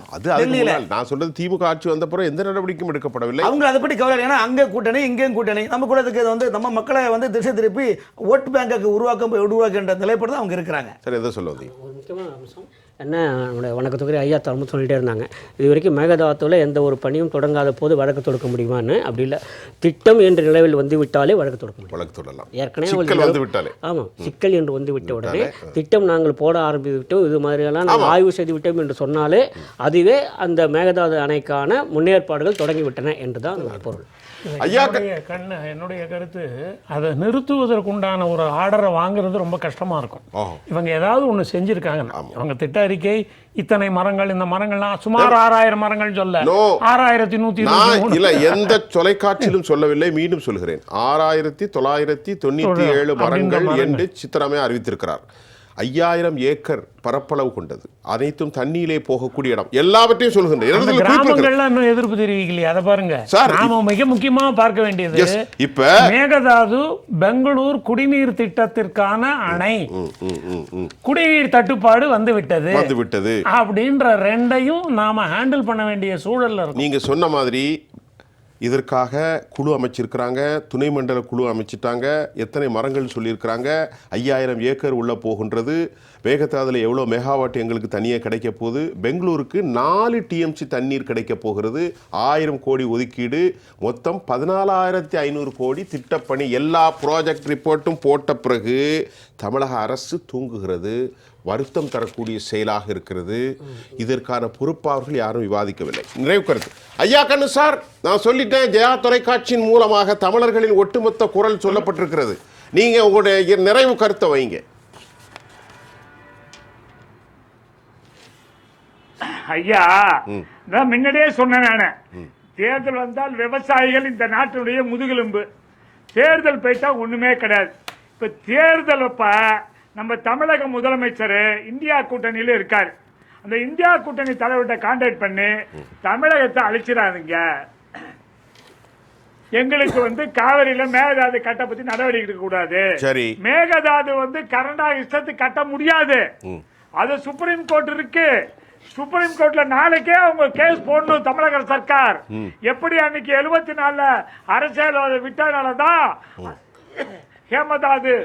A: நான் சொல்றது திமுக ஆட்சி வந்த பிறகு எந்த நடவடிக்கையும் எடுக்கப்படவில்லை.
D: அவங்க அதை பற்றி கவலை. ஏன்னா அங்கே கூட்டணி இங்கேயும் கூட்டணி, நம்ம கூட வந்து நம்ம மக்களை வந்து திசை திருப்பி ஓட்டு பேங்காக உருவாக்குகின்ற நிலைப்பாடு தான் அவங்க இருக்கிறாங்க.
A: சரி, எதை சொல்லுவது?
C: ஒரு முக்கியமான அம்சம் என்ன, நம்முடைய வணக்கத்துக்குரிய ஐயா தொடர்ந்து சொல்லிட்டே இருந்தாங்க, இது வரைக்கும் மேகதாதுவில் எந்த ஒரு பணியும் தொடங்காத போது வழக்கு தொடுக்க முடியுமான்னு. அப்படி இல்லை, திட்டம் என்ற நிலவில் வந்து விட்டாலே வழக்கு தொடுக்க முடியும்.
A: வழக்கு தொடரலாம்.
C: ஏற்கனவே
A: வந்து விட்டாலே.
C: ஆமாம், சிக்கல் என்று வந்து விட்ட உடனே திட்டம் நாங்கள் போட ஆரம்பித்து விட்டோம், இது மாதிரியெல்லாம் நாங்கள் ஆய்வு செய்து விட்டோம் என்று சொன்னாலே அதுவே அந்த மேகதாது அணைக்கான முன்னேற்பாடுகள் தொடங்கிவிட்டன என்று தான் பொருள்.
B: என்னுடைய கருத்து, அதை நிறுத்துவதற்குண்டான ஒரு ஆர்டரை வாங்குறது ரொம்ப கஷ்டமா இருக்கும். இவங்க ஏதாவது ஒன்று செஞ்சிருக்காங்க. அவங்க திட்ட அறிக்கை இத்தனை மரங்கள், இந்த மரங்கள்லாம் சுமார் 6000 மரங்கள் சொல்ல 6123
A: இல்ல, எந்த தொலைக்காட்சியிலும் சொல்லவில்லை. மீண்டும் சொல்கிறேன், 6997 மரங்கள் என்று சித்தராமையா அறிவித்திருக்கிறார். 5000 ஏக்கர் பரப்பளவு கொண்டது, அனைத்தும் தண்ணியிலே போகக்கூடிய இடம், எல்லாவற்றையும் சொல்கின்றேன்.
B: கிராமங்கள்ல இன்னும் எதிர்ப்பு தெரிவிக்கலையே, அதை பாருங்க. நாம மிக முக்கியமா பார்க்க வேண்டியது, இப்ப மேகதாது பெங்களூர் குடிநீர் திட்டத்திற்கான அணை குடிநீர் தட்டுப்பாடு வந்து விட்டது அப்படின்ற ரெண்டையும் நாம ஹேண்டில் பண்ண வேண்டிய சூழல்ல இருக்கும்.
A: நீங்க சொன்ன மாதிரி இதற்காக குழு அமைச்சிருக்கிறாங்க, துணை மண்டல குழு அமைச்சிட்டாங்க, எத்தனை மரங்கள் சொல்லியிருக்கிறாங்க, 5000 ஏக்கர் உள்ள போகின்றது, மேகதாதுல எவ்வளோ மெகாவாட் எங்களுக்கு தனியாக கிடைக்க போகுது, பெங்களூருக்கு 4 TMC தண்ணீர் கிடைக்க போகிறது, 1000 கோடி ஒதுக்கீடு, மொத்தம் 14,500 கோடி திட்டப்பணி, எல்லா ப்ராஜெக்ட் ரிப்போர்ட்டும் போட்ட பிறகு தமிழக அரசு தூங்குகிறது. வருத்தம் தரக்கூடிய செயலாக இருக்கிறது. இதற்கான பொறுப்பாளர்கள் யாரும் விவாதிக்கவில்லை. நிறைவு கருத்து ஐயா கண்ணு சார், நான் சொல்லிட்டேன், ஜெயா தொலைக்காட்சியின் மூலமாக தமிழர்களின் ஒட்டுமொத்த குரல் சொல்லப்பட்டிருக்கிறது. நீங்க உங்களுடைய நிறைவு கருத்தை வைங்க.
E: ஐயா, நான் முன்னாடியே சொன்னேன், நானு தேர்தல் வந்தால் விவசாயிகள் இந்த நாட்டினுடைய முதுகெலும்பு, தேர்தல் போயிட்டா ஒண்ணுமே கிடையாது. இப்ப தேர்தல் நம்ம தமிழக முதலமைச்சர் இந்தியா கூட்டணியில இருக்காரு. அந்த இந்தியா கூட்டணி தலைவர்கிட்ட கான்டாக்ட் பண்ணி தமிழகத்தை அழிச்சிடாதீங்க, எங்களுக்கு காவிரியில மேகதாது கட்ட பத்தி நடவடிக்கை எடுக்க கூடாது, மேகதாது கர்நாடகா இஷ்டத்துக்கு கட்ட முடியாது, அது சுப்ரீம் கோர்ட் இருக்கு, சுப்ரீம் கோர்ட்ல நாளைக்கே அவங்க கேஸ் போடணும் தமிழக சர்க்கார். எப்படி அன்னைக்கு 74 அரசியல் விட்டனாலதான் ஹேமதாது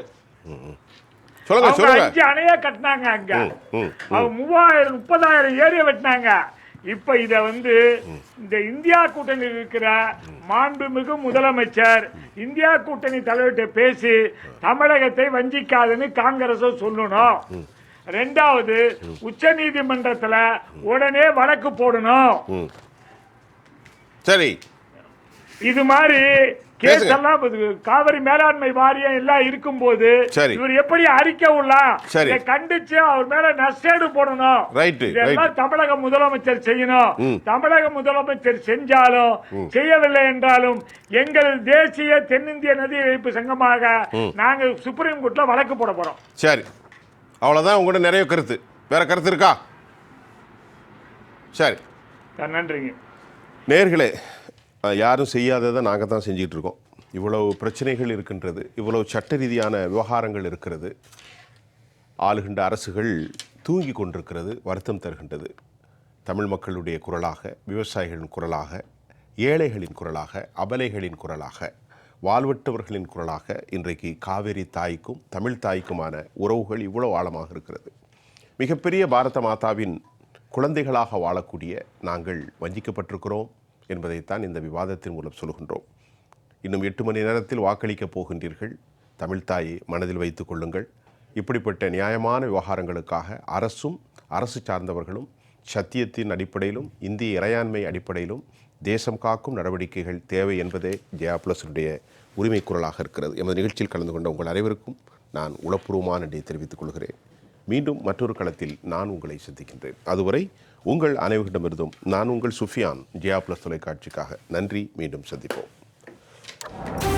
E: 5 அணைய கட்டினாங்க, அங்க 30,000 ஏரியா வெட்டினாங்க. இப்ப இத இந்த இந்தியா கூட்டணியில் இருக்கிற மாண்புமிகு முதலமைச்சர் இந்தியா கூட்டணி தலைவர்கிட்ட பேசி தமிழகத்தை வஞ்சிக்காதுன்னு காங்கிரஸ் சொல்லணும். 2வது, உச்ச நீதிமன்றத்துல உடனே வழக்கு போடணும்.
A: சரி,
E: இது மாதிரி கேஸ் எல்லாம் காவிரி மேலாண்மை வாரியம் எல்லாம் இருக்கும் போது இவர் எப்படி அறிக்கை கண்டிச்சு அவர் மேல நஷ்டேடு போடணும். இதெல்லாம் தமிழக முதலமைச்சர் செய்யணும். தமிழக முதலமைச்சர் செஞ்சாலும் செய்யவில்லை என்றாலும் எங்கள் தேசிய தென்னிந்திய நதி இணைப்பு சங்கமாக நாங்கள் சுப்ரீம் கோர்ட்ல வழக்கு போட போறோம்.
A: சரி, அவ்வளவுதான் உங்களோட நிறைய கருத்து. வேற கருத்து இருக்கா? சரி,
E: நன்றிங்க.
A: நேயர்களே, யாரும் செய்யாததை நாங்கள் தான் செஞ்சிட்டு இருக்கோம். இவ்வளவு பிரச்சனைகள் இருக்கின்றது, இவ்வளவு சட்ட ரீதியான விவகாரங்கள் இருக்கிறது, ஆளுகின்ற அரசுகள் தூங்கி கொண்டிருக்கிறது, வருத்தம் தருகின்றது. தமிழ் மக்களுடைய குரலாக, விவசாயிகளின் குரலாக, ஏழைகளின் குரலாக, அபலைகளின் குரலாக, வாழ்வற்றவர்களின் குரலாக இன்றைக்கு காவேரி தாய்க்கும் தமிழ் தாய்க்குமான உறவுகள் இவ்வளவு ஆழமாக இருக்கிறது. மிகப்பெரிய பாரத மாதாவின் குழந்தைகளாக வாழக்கூடிய நாங்கள் வஞ்சிக்கப்பட்டிருக்கிறோம் என்பதைத்தான் இந்த விவாதத்தின் மூலம் சொல்கின்றோம். இன்னும் 8 மணி நேரத்தில் வாக்களிக்கப் போகின்றீர்கள். தமிழ் தாயை மனதில் வைத்துக் கொள்ளுங்கள். இப்படிப்பட்ட நியாயமான விவகாரங்களுக்காக அரசும் அரசு சார்ந்தவர்களும் சத்தியத்தின் அடிப்படையிலும் இந்திய இறையாண்மை அடிப்படையிலும் தேசம் காக்கும் நடவடிக்கைகள் தேவை என்பதே ஜெயா பிளஸுடைய உரிமை குரலாக இருக்கிறது. எமது நிகழ்ச்சியில் கலந்து கொண்ட உங்கள் அனைவருக்கும் நான் உளப்பூர்வமான நன்றியை தெரிவித்துக் கொள்கிறேன். மீண்டும் மற்றொரு களத்தில் நான் உங்களை சந்திக்கின்றேன். அதுவரை உங்கள் அனைவரிடமிருந்தும் நான் உங்கள் சுஃபியான். ஜெயா பிளஸ் தொலைக்காட்சிக்காக நன்றி. மீண்டும் சந்திப்போம்.